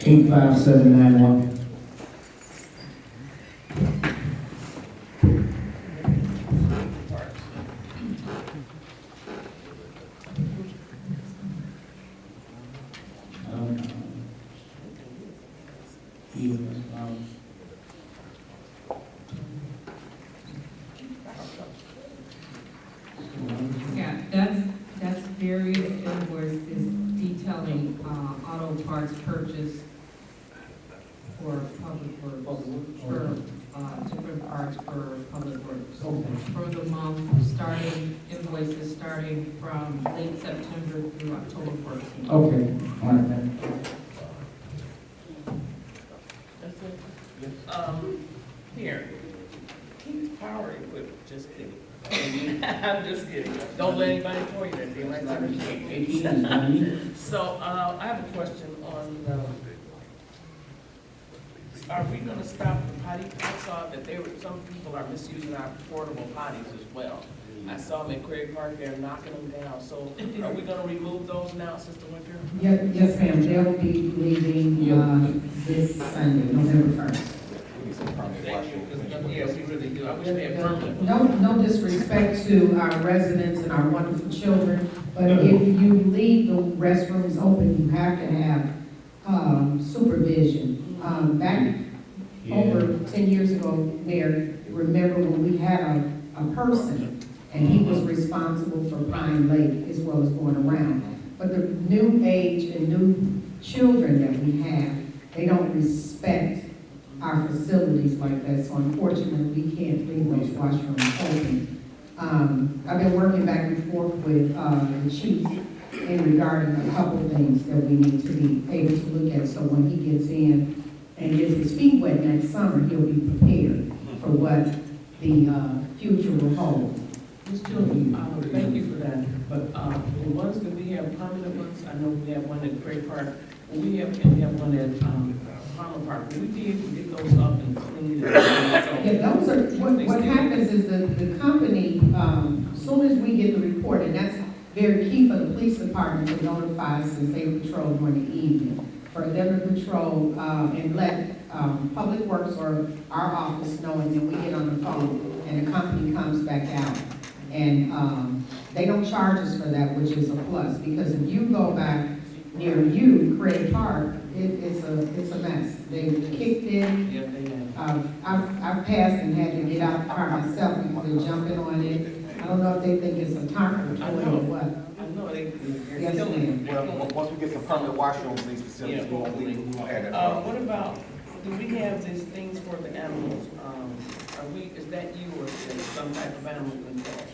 85791. Yeah, that's various invoices detailing, auto parts purchased for public works, for, different parts for public works. For the month, invoices starting from late September through October 14th. Okay, all right. That's it? Here, keep power equipment, just kidding. I'm just kidding. Don't let anybody tell you that, they might not be. So, I have a question on, are we gonna stop the potty? I saw that some people are misusing our portable potties as well. I saw them at Craig Park, they're knocking them down. So are we gonna remove those now, Sister Winter? Yes, ma'am, they'll be leaving, this Sunday, November 1st. Thank you, because, yes, we really do. I wish they had permanent. No disrespect to our residents and our wonderful children, but if you leave the restrooms open, you have to have supervision. Back over 10 years ago, Mayor, remember when we had a person and he was responsible for Pine Lake as well as going around. But the new age and new children that we have, they don't respect our facilities like that, so unfortunately, we can't leave those washrooms open. I've been working back and forth with the chief in regarding a couple of things that we need to be able to look at, so when he gets in and gets his feet wet next summer, he'll be prepared for what the future will hold. Ms. Children, thank you for that, but, the ones that we have permanent ones, I know we have one at Great Park, and we have one at, Palmer Park, we did get those up and clean. Yeah, those are, what happens is the company, soon as we get the report, and that's very key for the police department to notify us since they patrol during the evening, for them to patrol, and let, Public Works or our office know, and then we get on the phone, and the company comes back out. And, they don't charge us for that, which is a plus, because if you go back near you, Craig Park, it's a mess. They kicked in. Yeah, they have. I've passed and had to get out the car myself because they're jumping on it. I don't know if they think it's a target or what. I know they. Yes, ma'am. Well, once we get some permanent washrooms in these facilities, we won't have that problem. What about, do we have these things for the animals? Is that you or is it some type of animal control?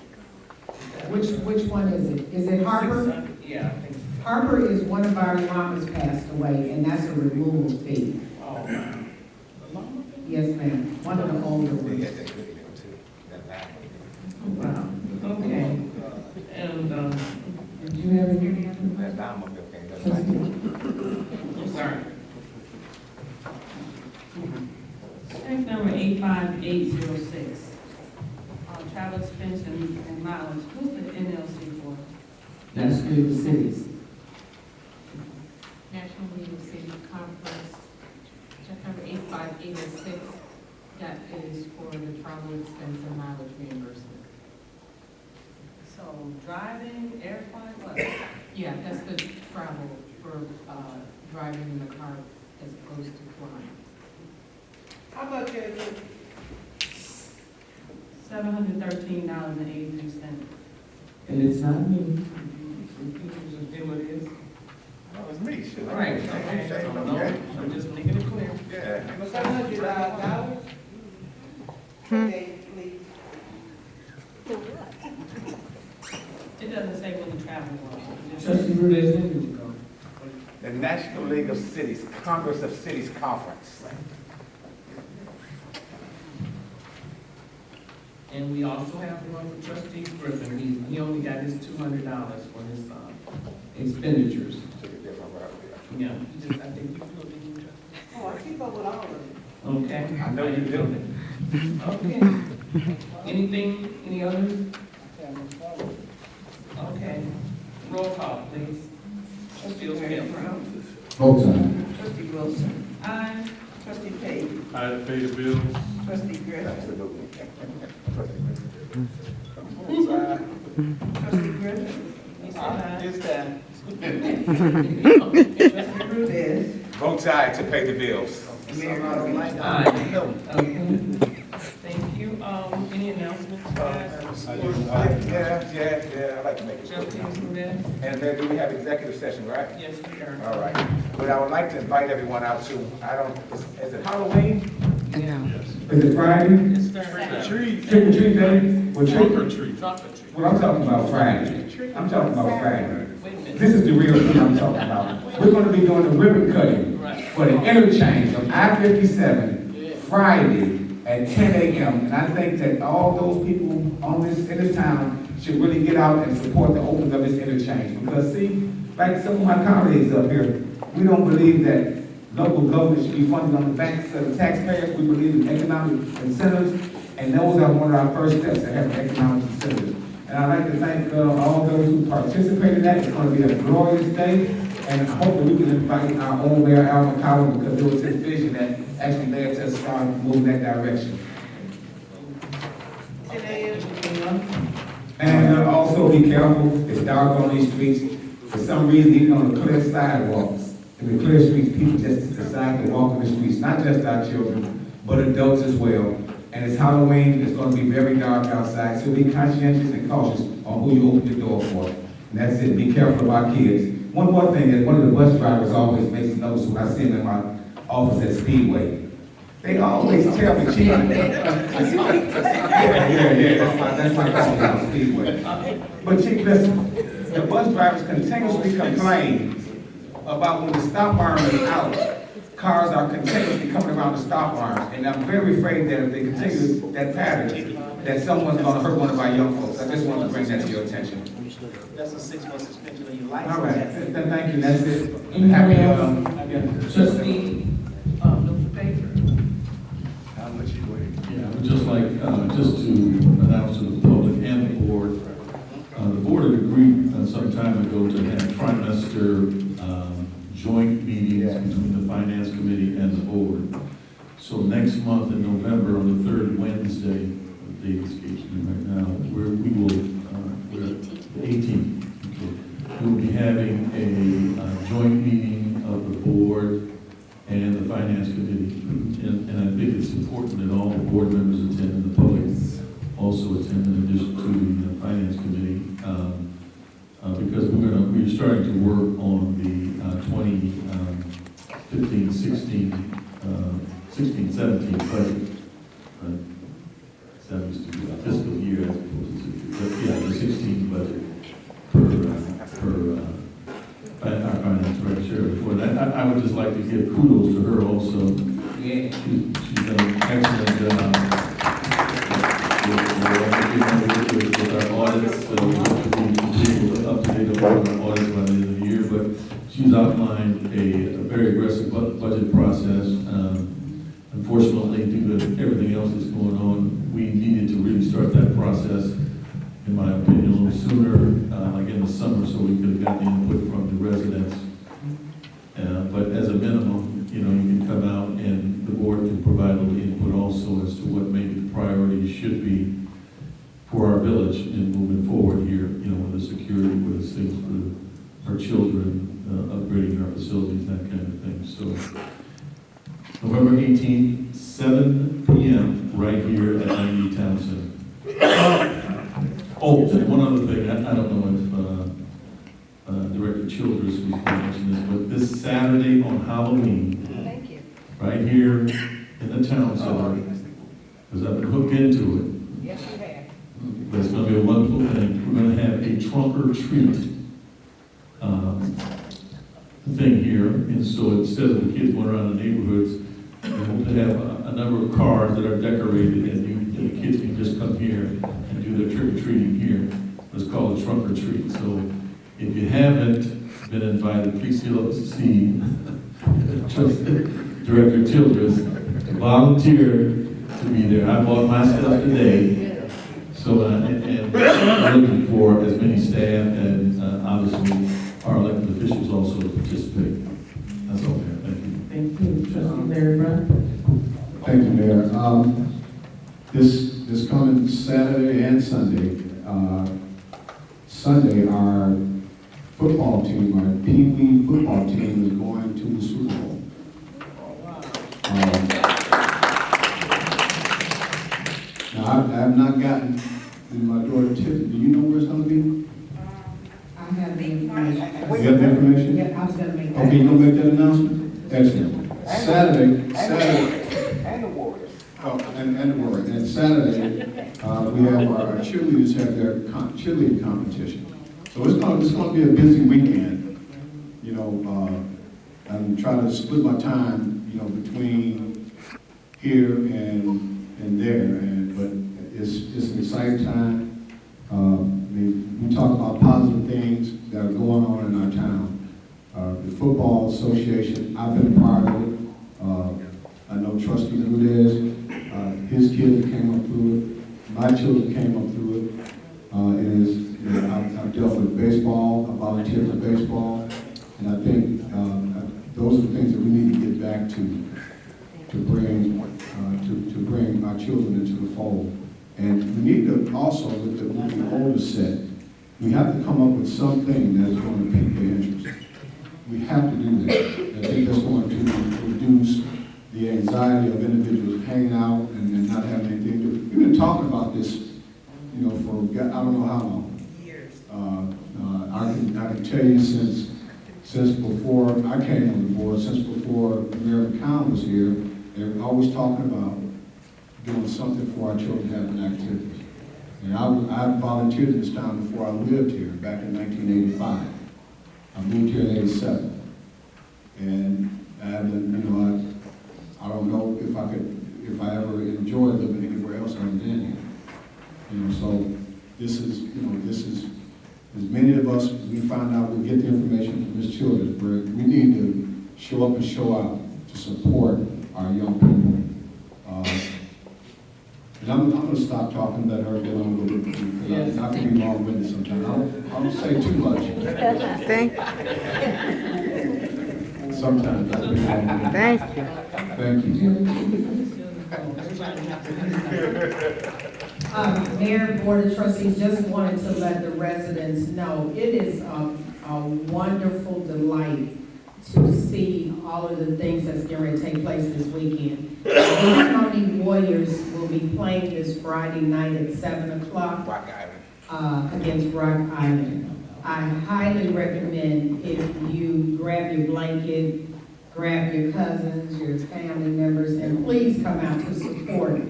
Which one is it? Is it Harbor? 600, yeah, I think so. Harbor is one of our llamas passed away, and that's a removal fee. Oh, Yes, ma'am. One of the older ones. wow, okay. And, did you have any? I'm sorry. Check number 85806. Travel expense and mileage. Who's the NLC for? That's for the cities. National League of Cities Conference, check number 85806, that is for the travel expense and mileage reimbursement. So driving, air flight, what? Yeah, that's the travel for, driving in the car as opposed to flying. How much is it? $713.83. And it's not me. What it is? No, it's me, shit. All right, okay, so no, I'm just making it clear. Yeah. $700. Okay, please. It doesn't say when the travel was. Trustee Rudez, when did you go? The National League of Cities, Congress of Cities Conference. And we also have the one for trustee Griffin. He only got his $200 for his, expenditures. Took a different route Yeah, he just, I think you feel the trustee. Oh, I keep up with all of them. Okay. I know you do. Okay. Anything, any others? Okay. Roll call, please. Trustee O'Hara. Vote time. Trustee Wilson. Aye. Trustee Payton. I had to pay the bills. Trustee Griffin. Absolutely. Trustee Griffin. He said aye. It's that. Trustee Rudez. Vote aye to pay the bills. Mayor Martin. Aye. No. Okay. Thank you. Any announcements, guys? Yeah, I'd like to make it. Trustees Rudez? And then do we have executive session, right? Yes, we are. All right. But I would like to invite everyone out to, is it Halloween? Is it Friday? It's Thursday. Treat. Trick or treat day? Well, Trunk or treat. Trunk or treat. well, I'm talking about Friday. I'm talking about Friday. Wait a minute. This is the real thing I'm talking about. We're gonna be doing the ribbon cutting Right. for the interchange of I-57 Friday at 10 a.m. And I think that all those people in this town should really get out and support the opening of this interchange. Because see, like some of my colleagues up here, we don't believe that local government should be funded on the backs of the taxpayers. We believe in economic incentives, and those are one of our first steps to have economic incentives. And I'd like to thank all those who participated in that. It's going to be a glorious day, and hopefully we can invite our own Mayor Al McCollum, because it was his vision that actually led to us start moving that direction. 10 a.m. And also be careful, it's dark on these streets. For some reason, even on the clear sidewalks, in the clear streets, people just decide to walk on the streets, not just our children, but adults as well. And it's Halloween, it's going to be very dark outside, so be conscientious and cautious on who you open the door for. And that's it, be careful of our kids. One more thing that one of the bus drivers always makes notice when I see them in my office at Speedway. They always tell me, Chief. Yeah, that's my call now, Speedway. But Chief, listen, the bus drivers continuously complain about when the stop arm is out, cars are continuously coming around the stop arms, and I'm very afraid that if they continue that pattern, that someone's gonna hurt one of our young folks. I just wanted to bring that to your attention. That's a 6-month suspension of your All license. right, thank you, that's it. Anyone Happy, else? Trustee, Mr. Baker. How much you waiting? Yeah, I would just like, just to announce to the public and the board had agreed some time ago to have trimester joint meetings between the finance committee and the board. So next month in November, on the third Wednesday, the date escapes me right now, we will, we're the 18th. Okay. We will be having a joint meeting of the board and the finance committee. And I think it's important that all the board members attend and the public also attend in addition to the finance committee. Because we're starting to work on the 2015, 16, 17 budget. That used to be a fiscal year as opposed to 16. But yeah, the 16 budget per our finance director before that. I would just like to give kudos to her also. Yeah. She's done an excellent job with our audits. We hope to be completely up to date on our audits by the end of the year. But she's outlined a very aggressive budget process. Unfortunately, due to everything else that's going on, we needed to really start that process, in my opinion, a little sooner, like in the summer, so we could have got the input from the residents. But as a minimum, you can come out and the board can provide a little input also as to what maybe the priorities should be for our village in moving forward here, with the security, with the things for our children, upgrading our facilities, that kind of thing. So November 18th, 7 p.m. right here at 90 Town Center. Oh, and one other thing, I don't know if Director Childress was going to mention this, but this Saturday on Halloween, right here in the town center, because I've been hooked into it. Yes, you have. But it's going to be a wonderful thing. We're going to have a trunk or treat thing here, and so instead of the kids going around the neighborhoods, we hope to have a number of cars that are decorated, and the kids can just come here and do their trick-or-treating here. It's called a trunk or treat. So if you haven't been invited, please see Director Childress volunteer to be there. I bought my stuff today, so and I'm looking for as many staff and obviously our elected officials also to participate. That's all there. Thank you. Thank you. Trustee Larry Brown. Thank you, Mayor. This coming Saturday and Sunday, our football team, our Pee Wee football team is going to the Super Bowl. Now, I have not gotten, my daughter Tiffany, do you know where it's going to be? I have the information. You have the information? Yeah, I was gonna make that. Okay, you gonna make that announcement? Excellent. Saturday, And the Warriors. oh, and the Warriors. And Saturday, we have our cheerleaders have their cheerleading competition. So it's gonna be a busy weekend. I'm trying to split my time, between here and there. But it's an exciting time. We talk about positive things that are going on in our town. The Football Association, I've been a part of it. I know Trustee Rudez, his kids came up through it. My children came up through it. I've dealt with baseball, I volunteered for baseball, and I think those are the things that we need to get back to bring our children into the fold. And we need to also, with the older set, we have to come up with something that's going to pique their interest. We have to do that. I think that's going to reduce the anxiety of individuals hanging out and not having anything to do. We've been talking about this, for I don't know how long. Years. I can tell you since before I came on the board, since before Mayor McCown was here, they were always talking about doing something for our children having activities. And I volunteered in this town before I lived here, back in 1985. I moved here in 87. And I've been, this is, as many of us, we find out, we get the information from Ms. Childers, where we need to show up and show out to support our young people. And I'm gonna stop talking, let her get on with it, because I can be long-winded sometimes. I don't say too much. Sometimes I can be long-winded. Thank you. Mayor, Board of Trustees, just wanted to let the residents know, it is a wonderful delight to see all of the things that's going to take place this weekend. The County Warriors will be playing this Friday night at 7 o'clock against Rock Island. I highly recommend if you grab your blanket, grab your cousins, your family members, and please come out to support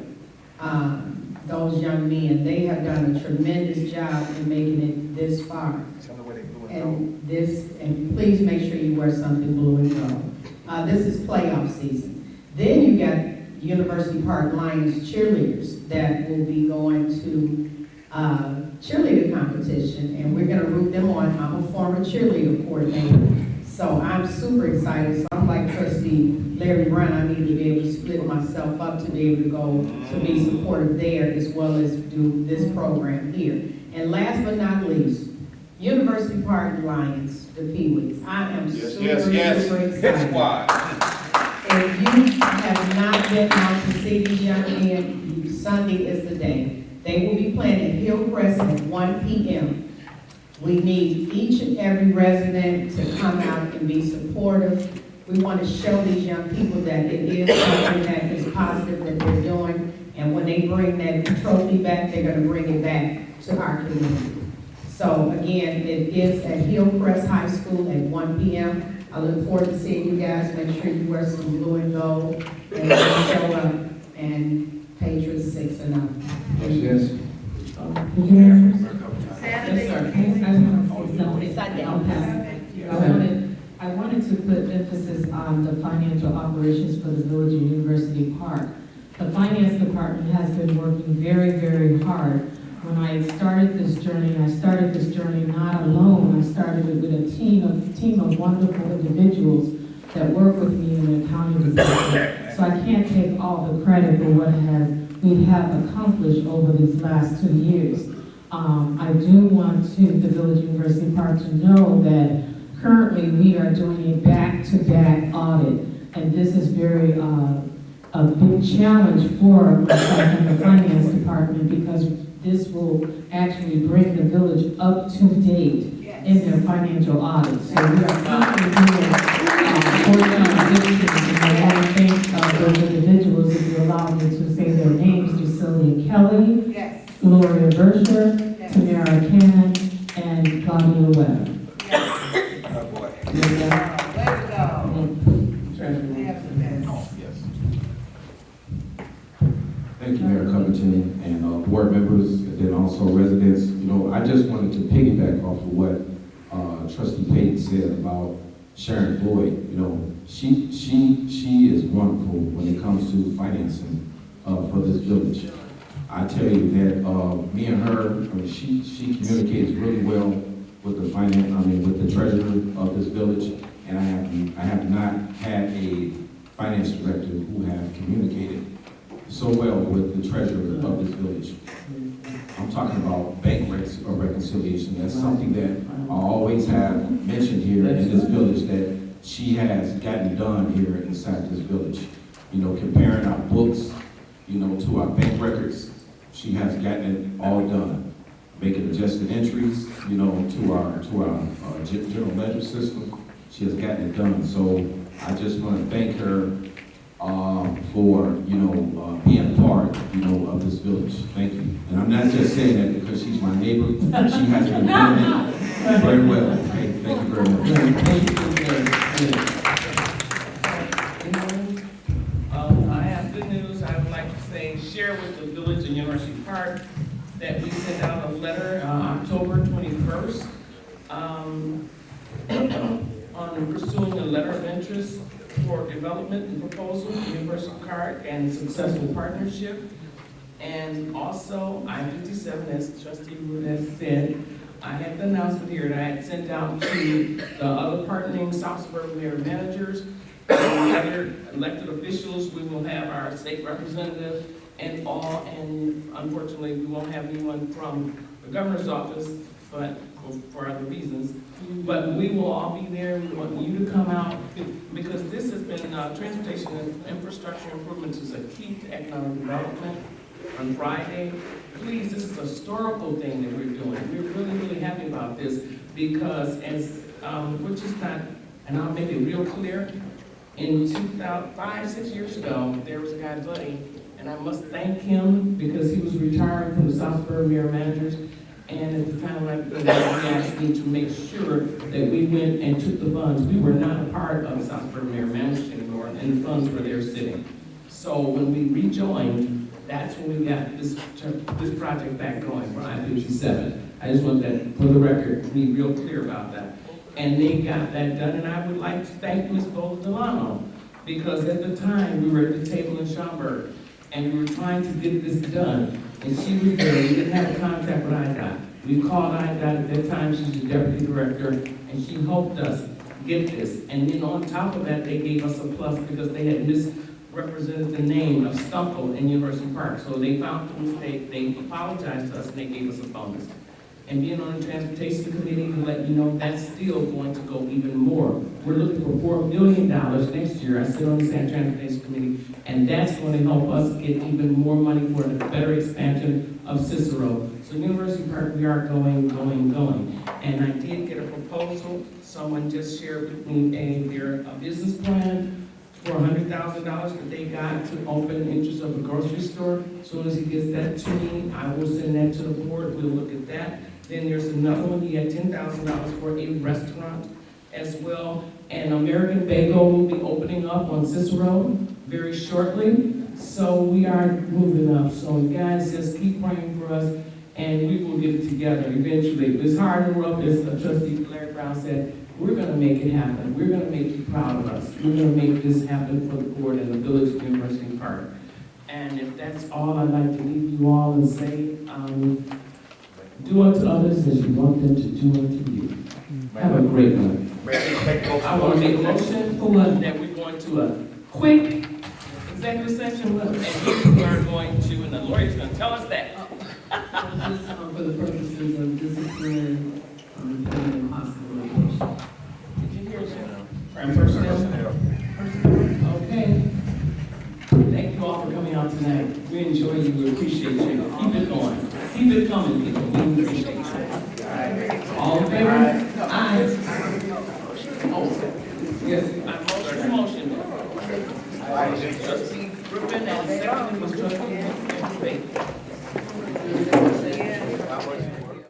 those young men. They have done a tremendous job in making it this far. And please make sure you wear something blue and gold. This is playoff season. Then you got University Park Lions cheerleaders that will be going to cheerleader competition, and we're gonna root them on. I'm a former cheerleader coordinator, so I'm super excited. So I'm like Trustee Larry Brown, I need to be able to split myself up to be able to go to be supportive there as well as do this program here. And last but not least, University Park Lions, the Pee-wees. I am super excited. Hit squad. If you have not been out to see these young men, Sunday is the day. They will be playing at Hillcrest at 1 p.m. We need each and every resident to come out and be supportive. We want to show these young people that it is something that is positive that they're doing. And when they bring that trophy back, they're going to bring it back to our community. So again, it is at Hillcrest High School at 1 p.m. I look forward to seeing you guys. Make sure you wear some blue and gold and show up, and Patriots 6 and up. Yes. I wanted to put emphasis on the financial operations for the Village of University Park. The finance department has been working very, very hard. When I started this journey not alone. I started it with a team of wonderful individuals that work with me in the county department. So I can't take all the credit for what we have accomplished over these last 2 years. I do want the Village University Park to know that currently we are doing a back-to-back audit, and this is very a big challenge for myself and the finance department, because this will actually bring the village up to date in their financial audit. So we are currently doing working on additions, and I want to thank those individuals, if you allow me to say their names: Jucelia Kelly, Gloria Berger, Tamara Cannon, and Claudia Webb. Oh, boy. Thank you, Mayor Covington, and board members, and then also residents. I just wanted to piggyback off of what Trustee Payton said about Sharon Floyd. She is wonderful when it comes to financing for this village. I tell you that me and her, she communicates really well with the treasurer of this village, and I have not had a finance director who have communicated so well with the treasurer of this village. I'm talking about bank reconciliation. That's something that I always have mentioned here in this village, that she has gotten done here inside this village. Comparing our books, to our bank records, she has gotten it all done. Making adjusted entries, to our general ledger system, she has gotten it done. So I just want to thank her for being part of this village. Thank you. And I'm not just saying that because she's my neighbor. She has been doing it very well. Okay, thank you very much. I have good news. I would like to say, share with the village and University Park that we sent out a letter October 21st on pursuing a letter of interest for development and proposal, University Park and successful partnership. And also, I-57, as trustee Wood has said, I had the announcement here that I had sent out to the other partnering South Suburban mayor managers, and the other elected officials. We will have our state representative and all, and unfortunately, we won't have anyone from the governor's office, but for other reasons. But we will all be there. We want you to come out because this has been, transportation and infrastructure improvements is a key to economic development. On Friday, please, this is a historical thing that we're doing. We're really, really happy about this because as, which is not, and I'll make it real clear, in 5-6 years ago, there was a guy, Buddy, and I must thank him because he was retiring from the South Suburban Mayor Managers. And at the time, he asked me to make sure that we went and took the funds. We were not a part of South Suburban Mayor Managers anymore, and the funds were there sitting. So when we rejoined, that's when we got this project back going for I-57. I just want that, for the record, to be real clear about that. And they got that done, and I would like to thank Ms. Bola Delano, because at the time, we were at the table in Schaumburg, and we were trying to get this done. And she was there, we didn't have a contact with IDOT. We called IDOT at that time, she's the deputy director, and she helped us get this. And then on top of that, they gave us a plus because they had misrepresented the name of Stumple in University Park. So they found the mistake, they apologized to us, and they gave us a bonus. And being on the transportation committee, to let you know, that's still going to go even more. We're looking for $4 million next year. I sit on the San Transportation Committee, and that's going to help us get even more money for the better expansion of Cicero. So University Park, we are going. And I did get a proposal. Someone just shared with me a business plan for $100,000 that they got to open the interest of a grocery store. As soon as he gets that to me, I will send that to the board. We'll look at that. Then there's another one, he had $10,000 for a restaurant as well. And American Bagel will be opening up on Cicero very shortly. So we are moving up. So guys, just keep praying for us and we will get it together eventually. It's hard and rough, as Trustee Larry Brown said, we're gonna make it happen. We're gonna make you proud of us. We're gonna make this happen for the board and the village of University Park. And if that's all, I'd like to leave you all and say, do unto others as you want them to do unto you. Have a great one. I want to make a motion for what, that we're going to a quick executive session, and we are going to, and the lawyer's going to tell us that. Just for the purposes of discipline, and possible litigation. Did you hear that? Personnel? Okay. Thank you all for coming out tonight. We enjoy you. We appreciate you. Keep it going. Keep it coming, people. We appreciate you. All in favor? Aye. Yes. Motion. Trustee Griffin and second was Trustee Faith.